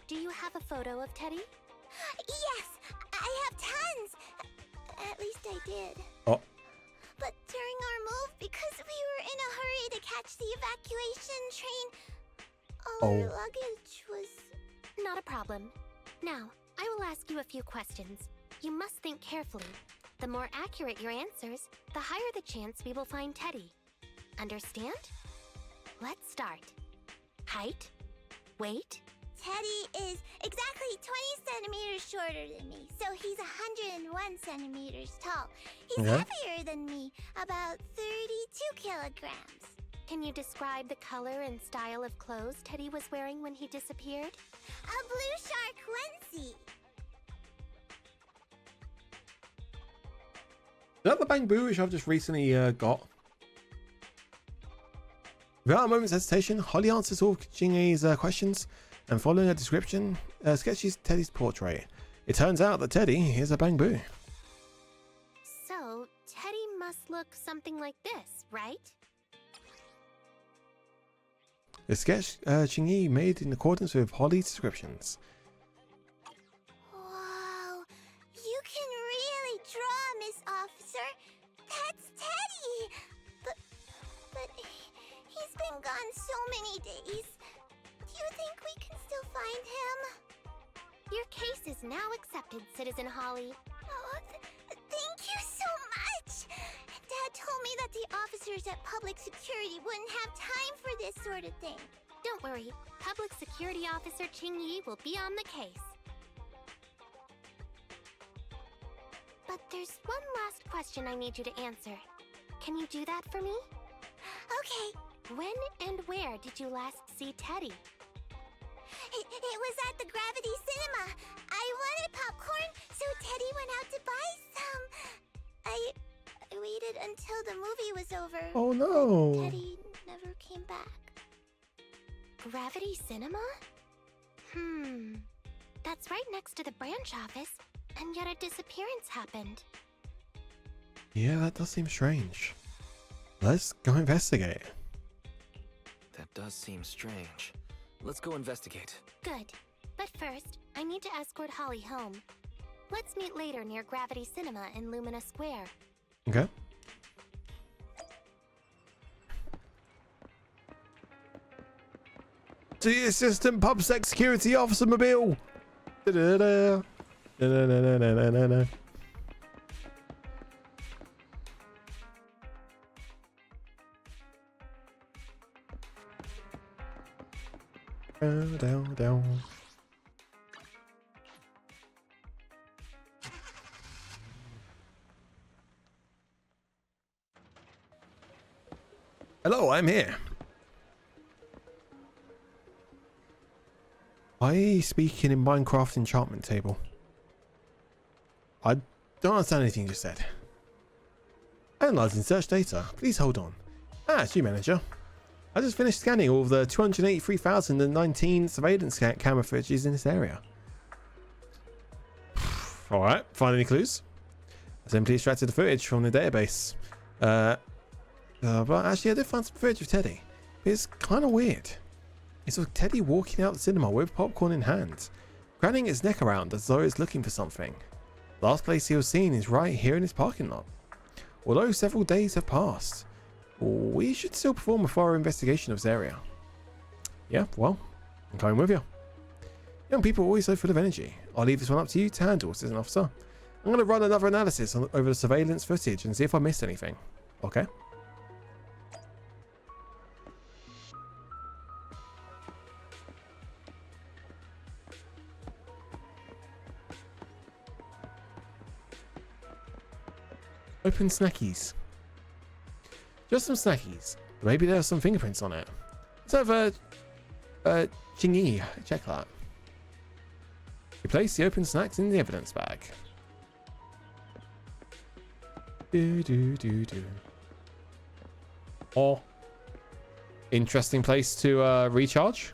Do you have a photo of Teddy? Yes, I have tons. At least I did. Oh. But during our move, because we were in a hurry to catch the evacuation train, all our luggage was... Not a problem. Now, I will ask you a few questions. You must think carefully. The more accurate your answers, the higher the chance we will find Teddy. Understand? Let's start. Height? Weight? Teddy is exactly 20 centimeters shorter than me, so he's 101 centimeters tall. He's heavier than me, about 32 kilograms. Can you describe the color and style of clothes Teddy was wearing when he disappeared? A blue shark onesie. Is that the bamboo which I've just recently got? Without a moment's hesitation, Holly answers all Jingyi's questions, and following a description, sketches Teddy's portrait. It turns out that Teddy is a bamboo. So, Teddy must look something like this, right? The sketch Jingyi made in accordance with Holly's descriptions. Wow, you can really draw, Miss Officer. That's Teddy. But he's been gone so many days. Do you think we can still find him? Your case is now accepted, Citizen Holly. Oh, thank you so much. Dad told me that the officers at Public Security wouldn't have time for this sort of thing. Don't worry. Public Security Officer Qingyi will be on the case. But there's one last question I need you to answer. Can you do that for me? Okay. When and where did you last see Teddy? It was at the Gravity Cinema. I wanted popcorn, so Teddy went out to buy some. I waited until the movie was over. Oh no! Teddy never came back. Gravity Cinema? That's right next to the branch office, and yet a disappearance happened. Yeah, that does seem strange. Let's go investigate. That does seem strange. Let's go investigate. Good. But first, I need to escort Holly home. Let's meet later near Gravity Cinema in Lumina Square. Okay. The Assistant Pub Security Officer Mobile. Da-da-da. Da-da-da-da-da-da-da. Down. Hello, I'm here. Why are you speaking in Minecraft enchantment table? I don't understand anything you just said. Analyzing search data. Please hold on. Ah, it's you, manager. I just finished scanning all of the 283,019 surveillance camera footages in this area. Alright, find any clues? I simply extracted the footage from the database. But actually I did find some footage of Teddy. It's kind of weird. It's of Teddy walking out the cinema with popcorn in hand, craning his neck around as though he's looking for something. Last place he was seen is right here in his parking lot. Although several days have passed, we should still perform a thorough investigation of this area. Yeah, well, I'm coming with you. Young people are always so full of energy. I'll leave this one up to you to handle, Assistant Officer. I'm going to run another analysis over the surveillance footage and see if I missed anything. Okay? Open snackies. Just some snackies. Maybe there are some fingerprints on it. Let's have a chingy. Check that. You place the open snacks in the evidence bag. Oh. Interesting place to recharge.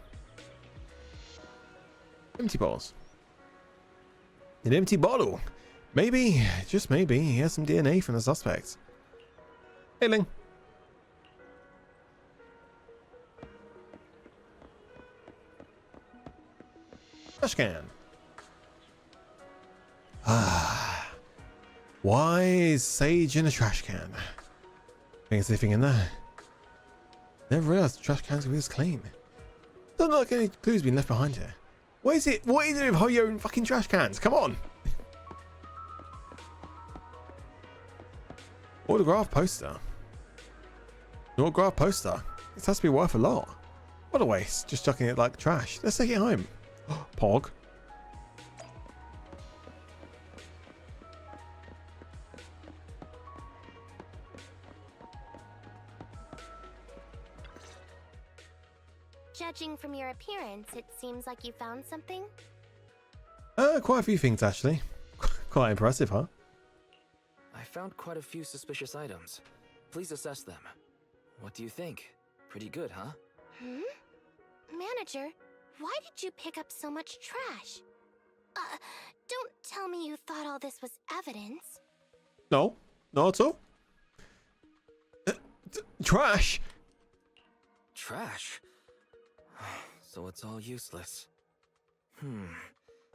Empty bottles. An empty bottle. Maybe, just maybe, he has some DNA from the suspect. Hailing. Trash can. Ah. Why is Sage in a trash can? Think there's anything in there? Never realized the trash cans were this clean. Doesn't look like any clues been left behind here. What is it? What is it with your own fucking trash cans? Come on. Autograph poster. An autograph poster. This has to be worth a lot. What a waste. Just chucking it like trash. Let's take it home. Pog. Judging from your appearance, it seems like you found something. Quite a few things actually. Quite impressive, huh? I found quite a few suspicious items. Please assess them. What do you think? Pretty good, huh? Manager, why did you pick up so much trash? Don't tell me you thought all this was evidence. No, not at all. Trash. Trash? So it's all useless.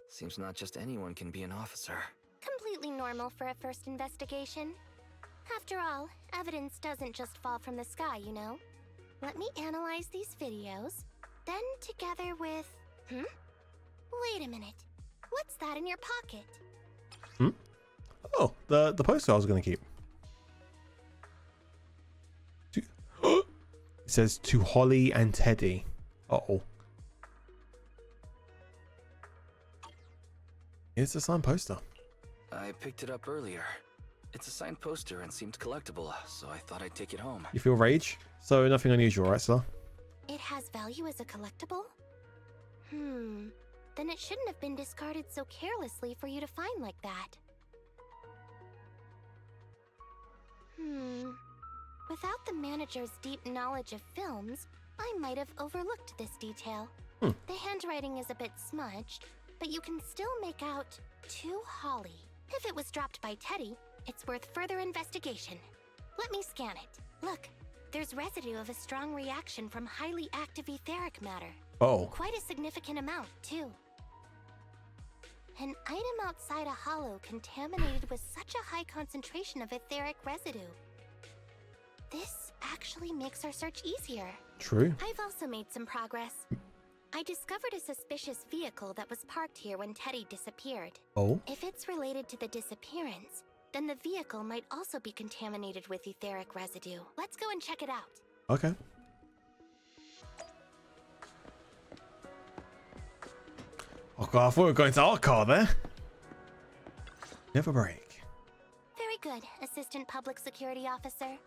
Seems not just anyone can be an officer. Completely normal for a first investigation. After all, evidence doesn't just fall from the sky, you know. Let me analyze these videos, then together with... Wait a minute. What's that in your pocket? Oh, the poster I was going to keep. It says to Holly and Teddy. Uh-oh. Here's the signed poster. I picked it up earlier. It's a signed poster and seemed collectible, so I thought I'd take it home. You feel rage? So nothing unusual, right, sir? It has value as a collectible? Then it shouldn't have been discarded so carelessly for you to find like that. Without the manager's deep knowledge of films, I might have overlooked this detail. The handwriting is a bit smudged, but you can still make out to Holly. If it was dropped by Teddy, it's worth further investigation. Let me scan it. Look, there's residue of a strong reaction from highly active etheric matter. Oh. Quite a significant amount, too. An item outside a hollow contaminated with such a high concentration of etheric residue. This actually makes our search easier. True. I've also made some progress. I discovered a suspicious vehicle that was parked here when Teddy disappeared. Oh? If it's related to the disappearance, then the vehicle might also be contaminated with etheric residue. Let's go and check it out. Okay. Oh god, I thought we were going to our car there. Never break. Very good, Assistant Public Security Officer.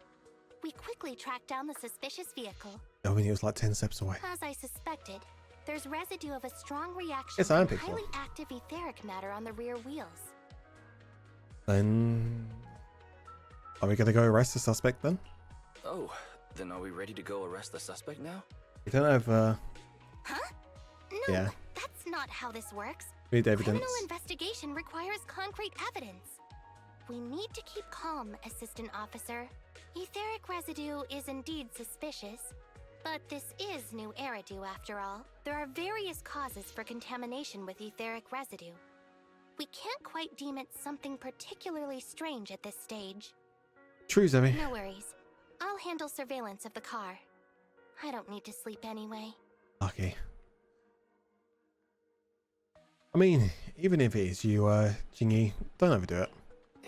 We quickly tracked down the suspicious vehicle. I mean, it was like 10 steps away. As I suspected, there's residue of a strong reaction Yes, I am to pixel. highly active etheric matter on the rear wheels. Then... Are we gonna go arrest the suspect then? Oh, then are we ready to go arrest the suspect now? We don't have, Huh? No, yeah. that's not how this works. We need evidence. Criminal investigation requires concrete evidence. We need to keep calm, Assistant Officer. Etheric residue is indeed suspicious, but this is new Eridu after all. There are various causes for contamination with etheric residue. We can't quite deem it something particularly strange at this stage. True, Zoe. No worries. I'll handle surveillance of the car. I don't need to sleep anyway. Lucky. I mean, even if it is you, Jingy, don't overdo it.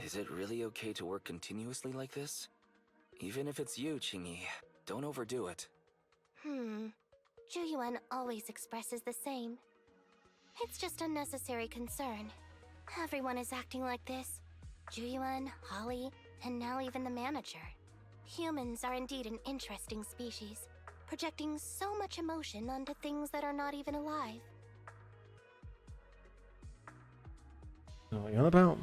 Is it really okay to work continuously like this? Even if it's you, Chingy, don't overdo it. Juyuan always expresses the same. It's just unnecessary concern. Everyone is acting like this. Juyuan, Holly, and now even the manager. Humans are indeed an interesting species, projecting so much emotion onto things that are not even alive. What are you on about?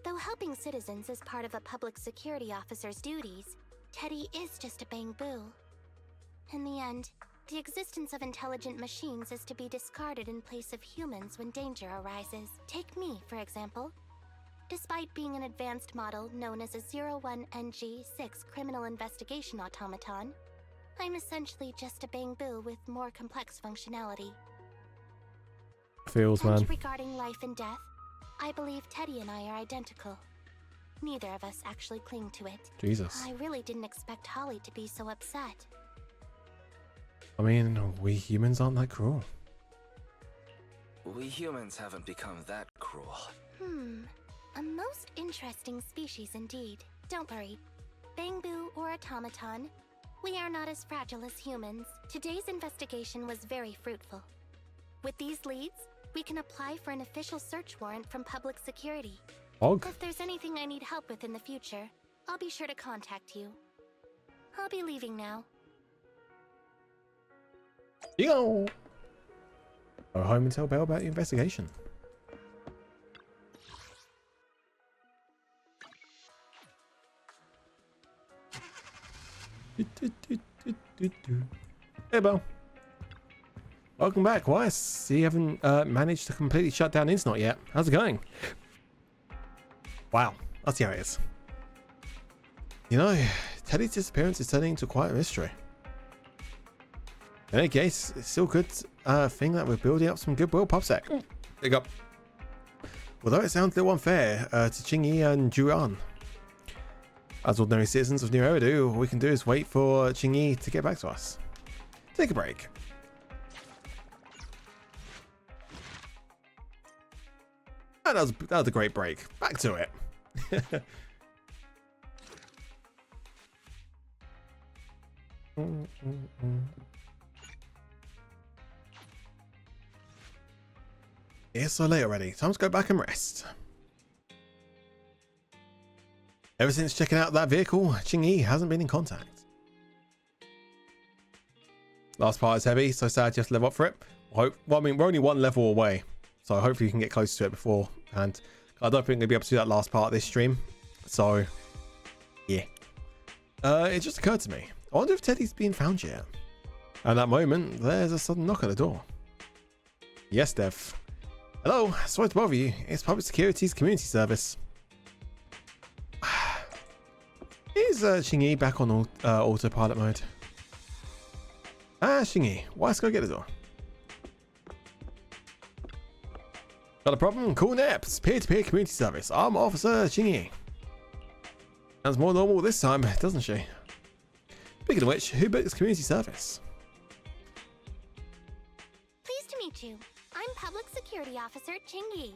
Though helping citizens is part of a public security officer's duties, Teddy is just a bamboo. In the end, the existence of intelligent machines is to be discarded in place of humans when danger arises. Take me, for example. Despite being an advanced model known as a 01NG6 criminal investigation automaton, I'm essentially just a bamboo with more complex functionality. Feels, man. And regarding life and death, I believe Teddy and I are identical. Neither of us actually cling to it. Jesus. I really didn't expect Holly to be so upset. I mean, we humans aren't that cruel. We humans haven't become that cruel. A most interesting species indeed. Don't worry. Bamboo or automaton, we are not as fragile as humans. Today's investigation was very fruitful. With these leads, we can apply for an official search warrant from public security. Og? If there's anything I need help with in the future, I'll be sure to contact you. I'll be leaving now. Yo! Go home and tell Belle about the investigation. Hey, Belle. Welcome back. Why? So you haven't managed to completely shut down Insnot yet. How's it going? Wow, that's how it is. You know, Teddy's disappearance is turning into quite a mystery. In any case, it's still a good thing that we're building up some goodwill. PubSec. Big up. Although it sounds a little unfair to Chingy and Juan. As ordinary citizens of New Eridu, all we can do is wait for Chingy to get back to us. Take a break. And that was a great break. Back to it. It's so late already. Time to go back and rest. Ever since checking out that vehicle, Chingy hasn't been in contact. Last part is heavy, so sad just level up for it. Well, I mean, we're only one level away, so hopefully you can get close to it before. And I don't think we'll be able to do that last part of this stream. So, yeah. It just occurred to me. I wonder if Teddy's been found yet. At that moment, there's a sudden knock at the door. Yes, Dev. Hello, sorry to bother you. It's Public Security's community service. Is Shingy back on autopilot mode? Shingy, why let's go get the door. Got a problem? Cool naps. Peer-to-peer community service. I'm Officer Shingy. Sounds more normal this time, doesn't she? Speaking of which, who books community service? Pleased to meet you. I'm Public Security Officer Chingy.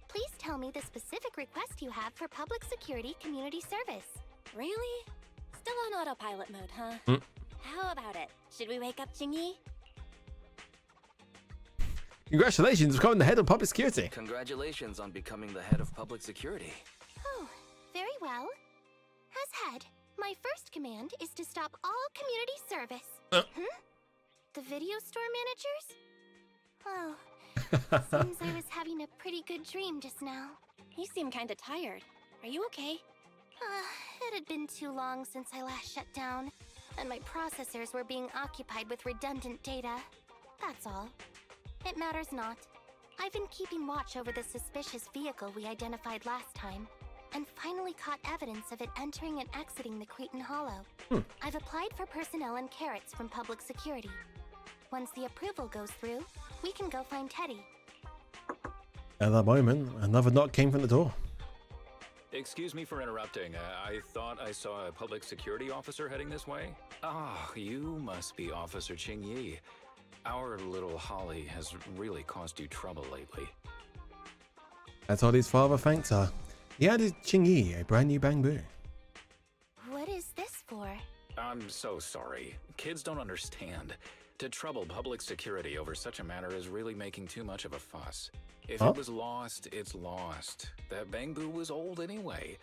Please tell me the specific request you have for public security community service. Really? Still on autopilot mode, huh? How about it? Should we wake up Chingy? Congratulations on becoming the head of public security. Congratulations on becoming the head of public security. Oh, very well. As head, my first command is to stop all community service. The video store managers? Oh, seems I was having a pretty good dream just now. You seem kinda tired. Are you okay? It had been too long since I last shut down, and my processors were being occupied with redundant data. That's all. It matters not. I've been keeping watch over the suspicious vehicle we identified last time, and finally caught evidence of it entering and exiting the Cretan Hollow. I've applied for personnel and carrots from public security. Once the approval goes through, we can go find Teddy. At that moment, another knock came from the door. Excuse me for interrupting. I thought I saw a public security officer heading this way. Ah, you must be Officer Ching Yi. Our little Holly has really caused you trouble lately. That's Holly's father thanked her. He added Ching Yi a brand new bamboo. What is this for? I'm so sorry. Kids don't understand. To trouble public security over such a matter is really making too much of a fuss. If it was lost, it's lost. That bamboo was old anyway.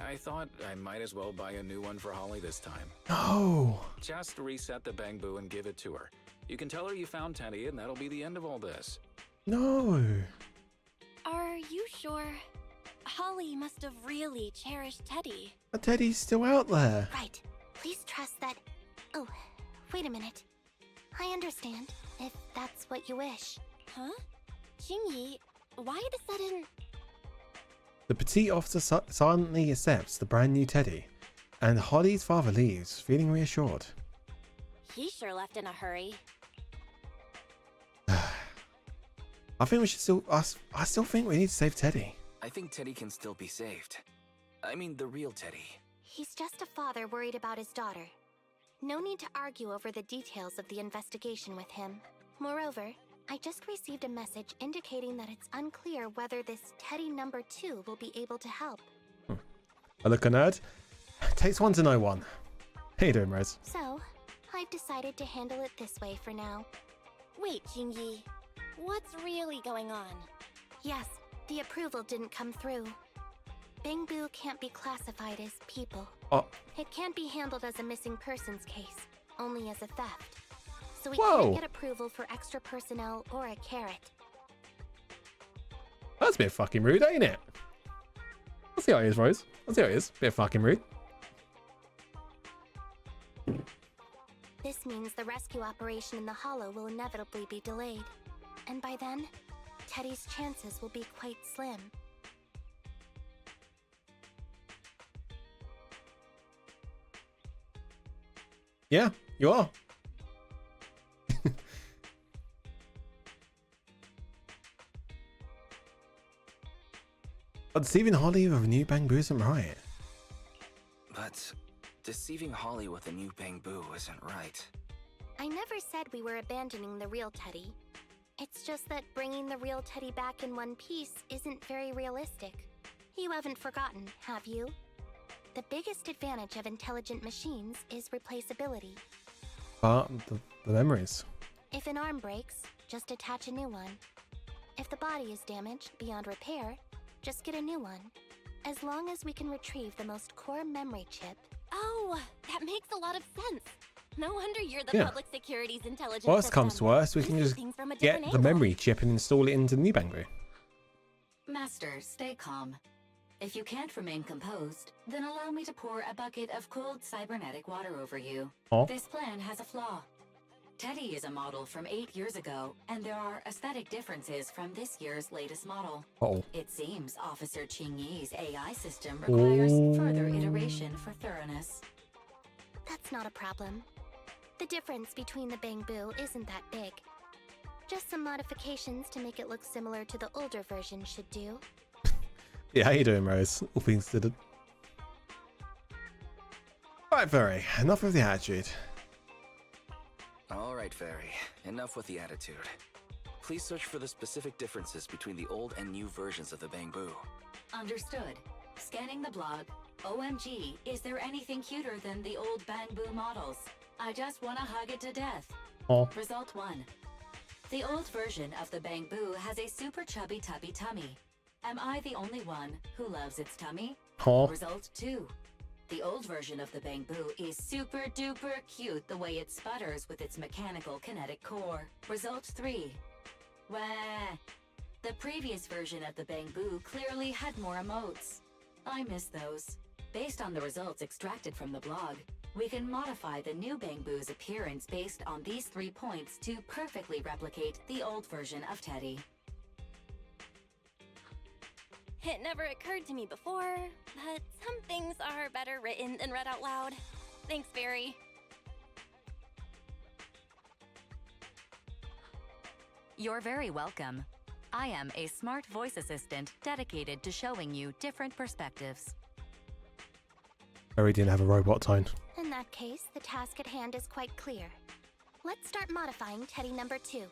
I thought I might as well buy a new one for Holly this time. No. Just reset the bamboo and give it to her. You can tell her you found Teddy, and that'll be the end of all this. No. Are you sure? Holly must have really cherished Teddy. But Teddy's still out there. Right. Please trust that... Oh, wait a minute. I understand, if that's what you wish. Huh? Jingyi, why the sudden... The petite officer silently accepts the brand new Teddy, and Holly's father leaves, feeling reassured. He sure left in a hurry. I think we should still... I still think we need to save Teddy. I think Teddy can still be saved. I mean, the real Teddy. He's just a father worried about his daughter. No need to argue over the details of the investigation with him. Moreover, I just received a message indicating that it's unclear whether this Teddy number 2 will be able to help. I look a nerd. Takes one to know one. How you doing, Rose? So, I've decided to handle it this way for now. Wait, Jingyi. What's really going on? Yes, the approval didn't come through. Bamboo can't be classified as people. It can't be handled as a missing persons case, only as a theft. So we can't get approval for extra personnel or a carrot. That's a bit fucking rude, ain't it? Let's see how it is, Rose. Let's see how it is. Bit fucking rude. This means the rescue operation in the Hollow will inevitably be delayed. And by then, Teddy's chances will be quite slim. Yeah, you are. But deceiving Holly with a new bamboo isn't right. But deceiving Holly with a new bamboo isn't right. I never said we were abandoning the real Teddy. It's just that bringing the real Teddy back in one piece isn't very realistic. You haven't forgotten, have you? The biggest advantage of intelligent machines is replaceability. But the memories. If an arm breaks, just attach a new one. If the body is damaged beyond repair, just get a new one. As long as we can retrieve the most core memory chip. Oh, that makes a lot of sense. No wonder you're the public security's intelligence Worst system. comes to worst, we can just get the memory chip and install it into the new bamboo. Master, stay calm. If you can't remain composed, then allow me to pour a bucket of cold cybernetic water over you. This plan has a flaw. Teddy is a model from 8 years ago, and there are aesthetic differences from this year's latest model. It seems Officer Ching Yi's AI system requires further iteration for thoroughness. That's not a problem. The difference between the bamboo isn't that big. Just some modifications to make it look similar to the older version should do. Yeah, how you doing, Rose? All things considered. Right, Fairy, enough of the attitude. Alright, Fairy, enough with the attitude. Please search for the specific differences between the old and new versions of the bamboo. Understood. Scanning the blog. OMG, is there anything cuter than the old bamboo models? I just want to hug it to death. Result 1. The old version of the Bangbu has a super chubby tubby tummy. Am I the only one who loves its tummy? Huh? Result 2. The old version of the Bangbu is super duper cute the way it sputters with its mechanical kinetic core. Result 3. Wah. The previous version of the Bangbu clearly had more emotes. I miss those. Based on the results extracted from the blog, we can modify the new Bangbu's appearance based on these 3 points to perfectly replicate the old version of Teddy. It never occurred to me before, but some things are better written than read out loud. Thanks, Barry. You're very welcome. I am a smart voice assistant dedicated to showing you different perspectives. Barry didn't have a robot tone. In that case, the task at hand is quite clear. Let's start modifying Teddy number 2.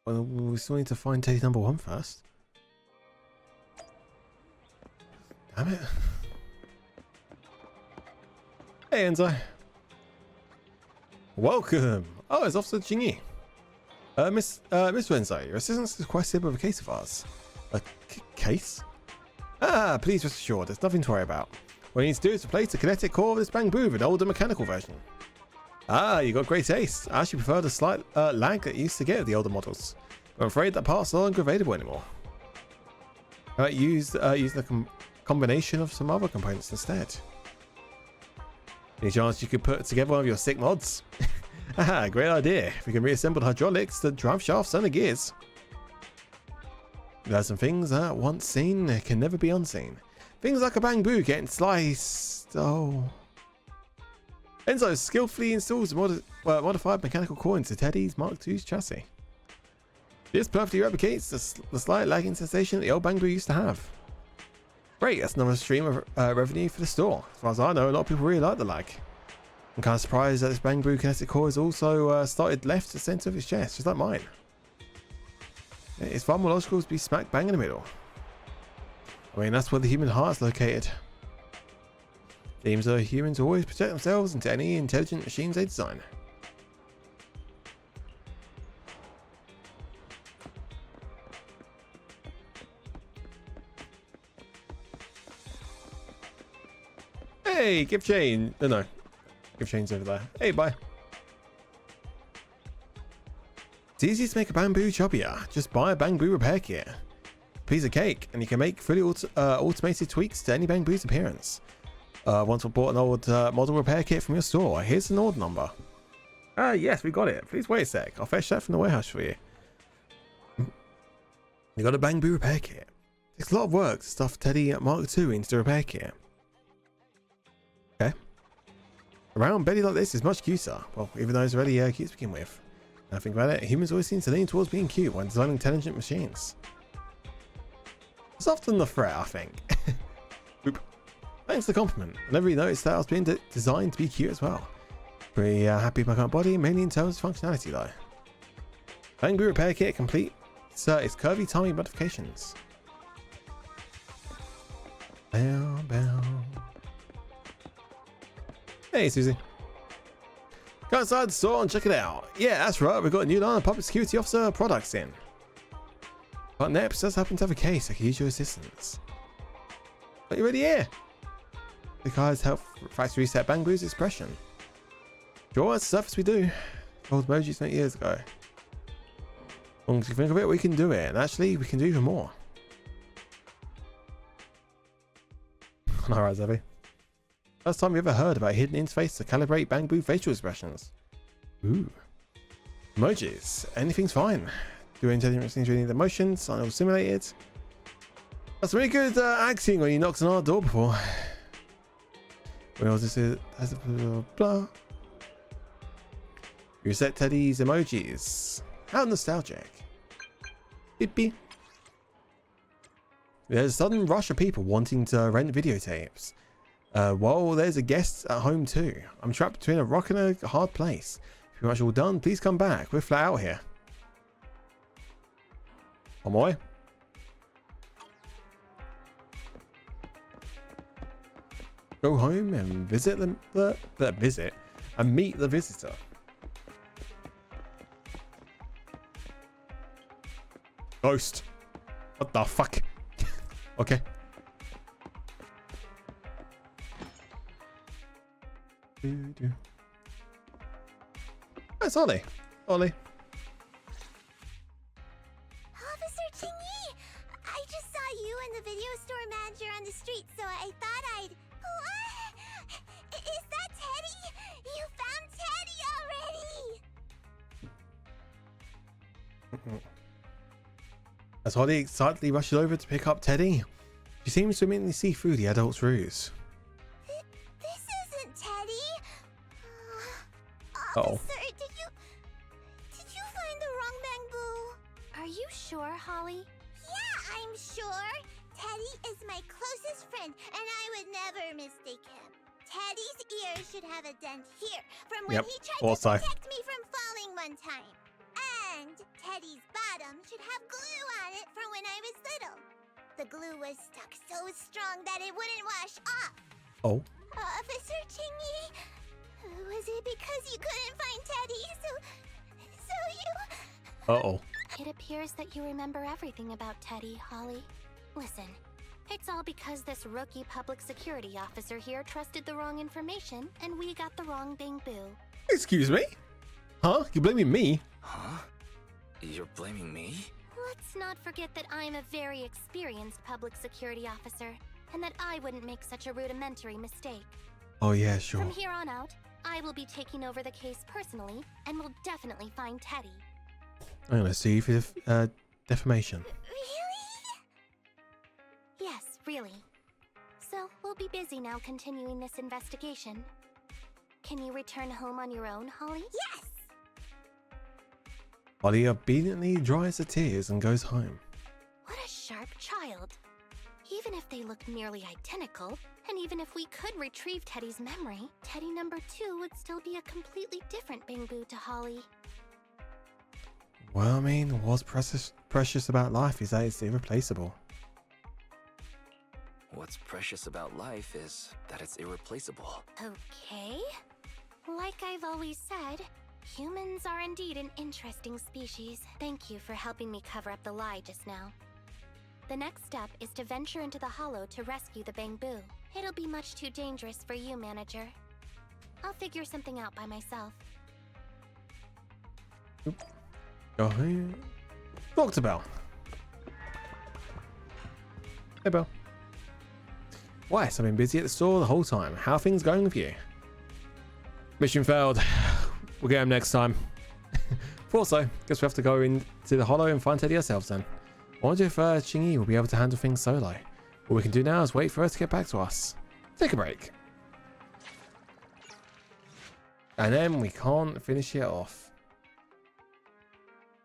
Well, we still need to find Teddy number 1 first. Damn it. Hey, Enzo. Welcome. Oh, it's Officer Jingy. Mr. Enzo, your assistance is requested with a case of ours. A case? Ah, please rest assured, there's nothing to worry about. What you need to do is replace the kinetic core of this Bangbu with an older mechanical version. Ah, you got great taste. I actually prefer the slight lag that you used to get with the older models. But I'm afraid that part's no longer available anymore. Use the combination of some other components instead. Any chance you could put together one of your sick mods? Haha, great idea. We can reassemble the hydraulics, the drive shafts, and the gears. There are some things that once seen can never be unseen. Things like a Bangbu getting sliced. Oh. Enzo skillfully installs a modified mechanical core into Teddy's Mark II's chassis. This perfectly replicates the slight lagging sensation that the old Bangbu used to have. Great, that's another stream of revenue for the store. As far as I know, a lot of people really like the lag. I'm kind of surprised that this Bangbu kinetic core is also started left to the center of its chest, just like mine. It's far more logical to be smack bang in the middle. I mean, that's where the human heart's located. Themes are humans always protect themselves into any intelligent machines they design. Hey, gift chain. No. Gift chain's over there. Hey, bye. It's easy to make a Bangbu chubbier. Just buy a Bangbu repair kit. Piece of cake, and you can make fully automated tweaks to any Bangbu's appearance. Once we've bought an old model repair kit from your store, here's an order number. Yes, we got it. Please wait a sec. I'll fetch that from the warehouse for you. You got a Bangbu repair kit. It's a lot of work to stuff Teddy Mark II into the repair kit. Okay. A round belly like this is much cuter. Well, even though it's already cute to begin with. Now think about it, humans always seem to lean towards being cute when designing intelligent machines. It's often the threat, I think. Thanks for the compliment. I never really noticed that I was being designed to be cute as well. Pretty happy with my current body, mainly in terms of functionality though. Bangbu repair kit complete. It's curvy tummy modifications. Bow, bow. Hey, Susie. Go outside the store and check it out. Yeah, that's right. We've got a new line of public security officer products in. But Neps does happen to have a case. I can use your assistance. Are you ready here? The guys help factory reset Bangbu's expression. Sure, that's the surface we do. Old emojis 8 years ago. As long as you think of it, we can do it. And actually, we can do even more. Alright, Zevi. First time you ever heard about a hidden interface to calibrate Bangbu facial expressions. Ooh. Emojis. Anything's fine. Do intelligent machines reading the motions, aren't all simulated. That's really good acting when you knocked on our door before. Well, this is blah. You reset Teddy's emojis. How nostalgic. Beep beep. There's a sudden rush of people wanting to rent videotapes. Well, there's a guest at home too. I'm trapped between a rock and a hard place. Pretty much all done. Please come back. We're flat out here. On my way. Go home and visit the visit and meet the visitor. Ghost. What the fuck? Okay. That's Ollie. Ollie. Officer Chingy, I just saw you and the video store manager on the street, so I thought I'd... What? Is that Teddy? You found Teddy already! As Holly excitedly rushes over to pick up Teddy, she seems to immediately see through the adult's ruse. This isn't Teddy. Uh-oh. Officer, did you find the wrong bamboo? Are you sure, Holly? Yeah, I'm sure. Teddy is my closest friend, and I would never mistake him. Teddy's ear should have a dent here from when he tried to protect me from falling one time. And Teddy's bottom should have glue on it from when I was little. The glue was stuck so strong that it wouldn't wash off. Oh. Officer Chingy, was it because you couldn't find Teddy, so you... Uh-oh. It appears that you remember everything about Teddy, Holly. Listen, it's all because this rookie public security officer here trusted the wrong information, and we got the wrong bamboo. Excuse me? Huh? You're blaming me? Huh? You're blaming me? Let's not forget that I'm a very experienced public security officer, and that I wouldn't make such a rudimentary mistake. Oh yeah, sure. From here on out, I will be taking over the case personally, and will definitely find Teddy. I'm gonna sue you for defamation. Yes, really. So, we'll be busy now continuing this investigation. Can you return home on your own, Holly? Yes! Holly obediently dries her tears and goes home. What a sharp child. Even if they look nearly identical, and even if we could retrieve Teddy's memory, Teddy number 2 would still be a completely different bamboo to Holly. Well, I mean, what's precious about life is that it's irreplaceable. What's precious about life is that it's irreplaceable. Okay. Like I've always said, humans are indeed an interesting species. Thank you for helping me cover up the lie just now. The next step is to venture into the hollow to rescue the bamboo. It'll be much too dangerous for you, manager. I'll figure something out by myself. Go ahead. Dr. Bell. Hey, Bell. Why? I've been busy at the store the whole time. How are things going with you? Mission failed. We'll get him next time. Thought so. Guess we have to go into the hollow and find Teddy ourselves then. I wonder if Chingy will be able to handle things solo. All we can do now is wait for her to get back to us. Take a break. And then we can't finish it off.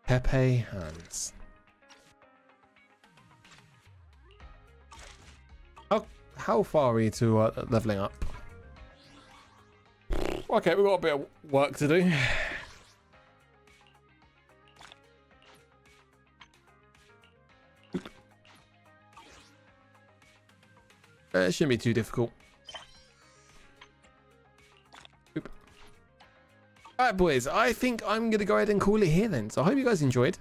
Pepe hands. How far are we to leveling up? Okay, we've got a bit of work to do. It shouldn't be too difficult. Alright boys, I think I'm going to go ahead and call it here then. So I hope you guys enjoyed.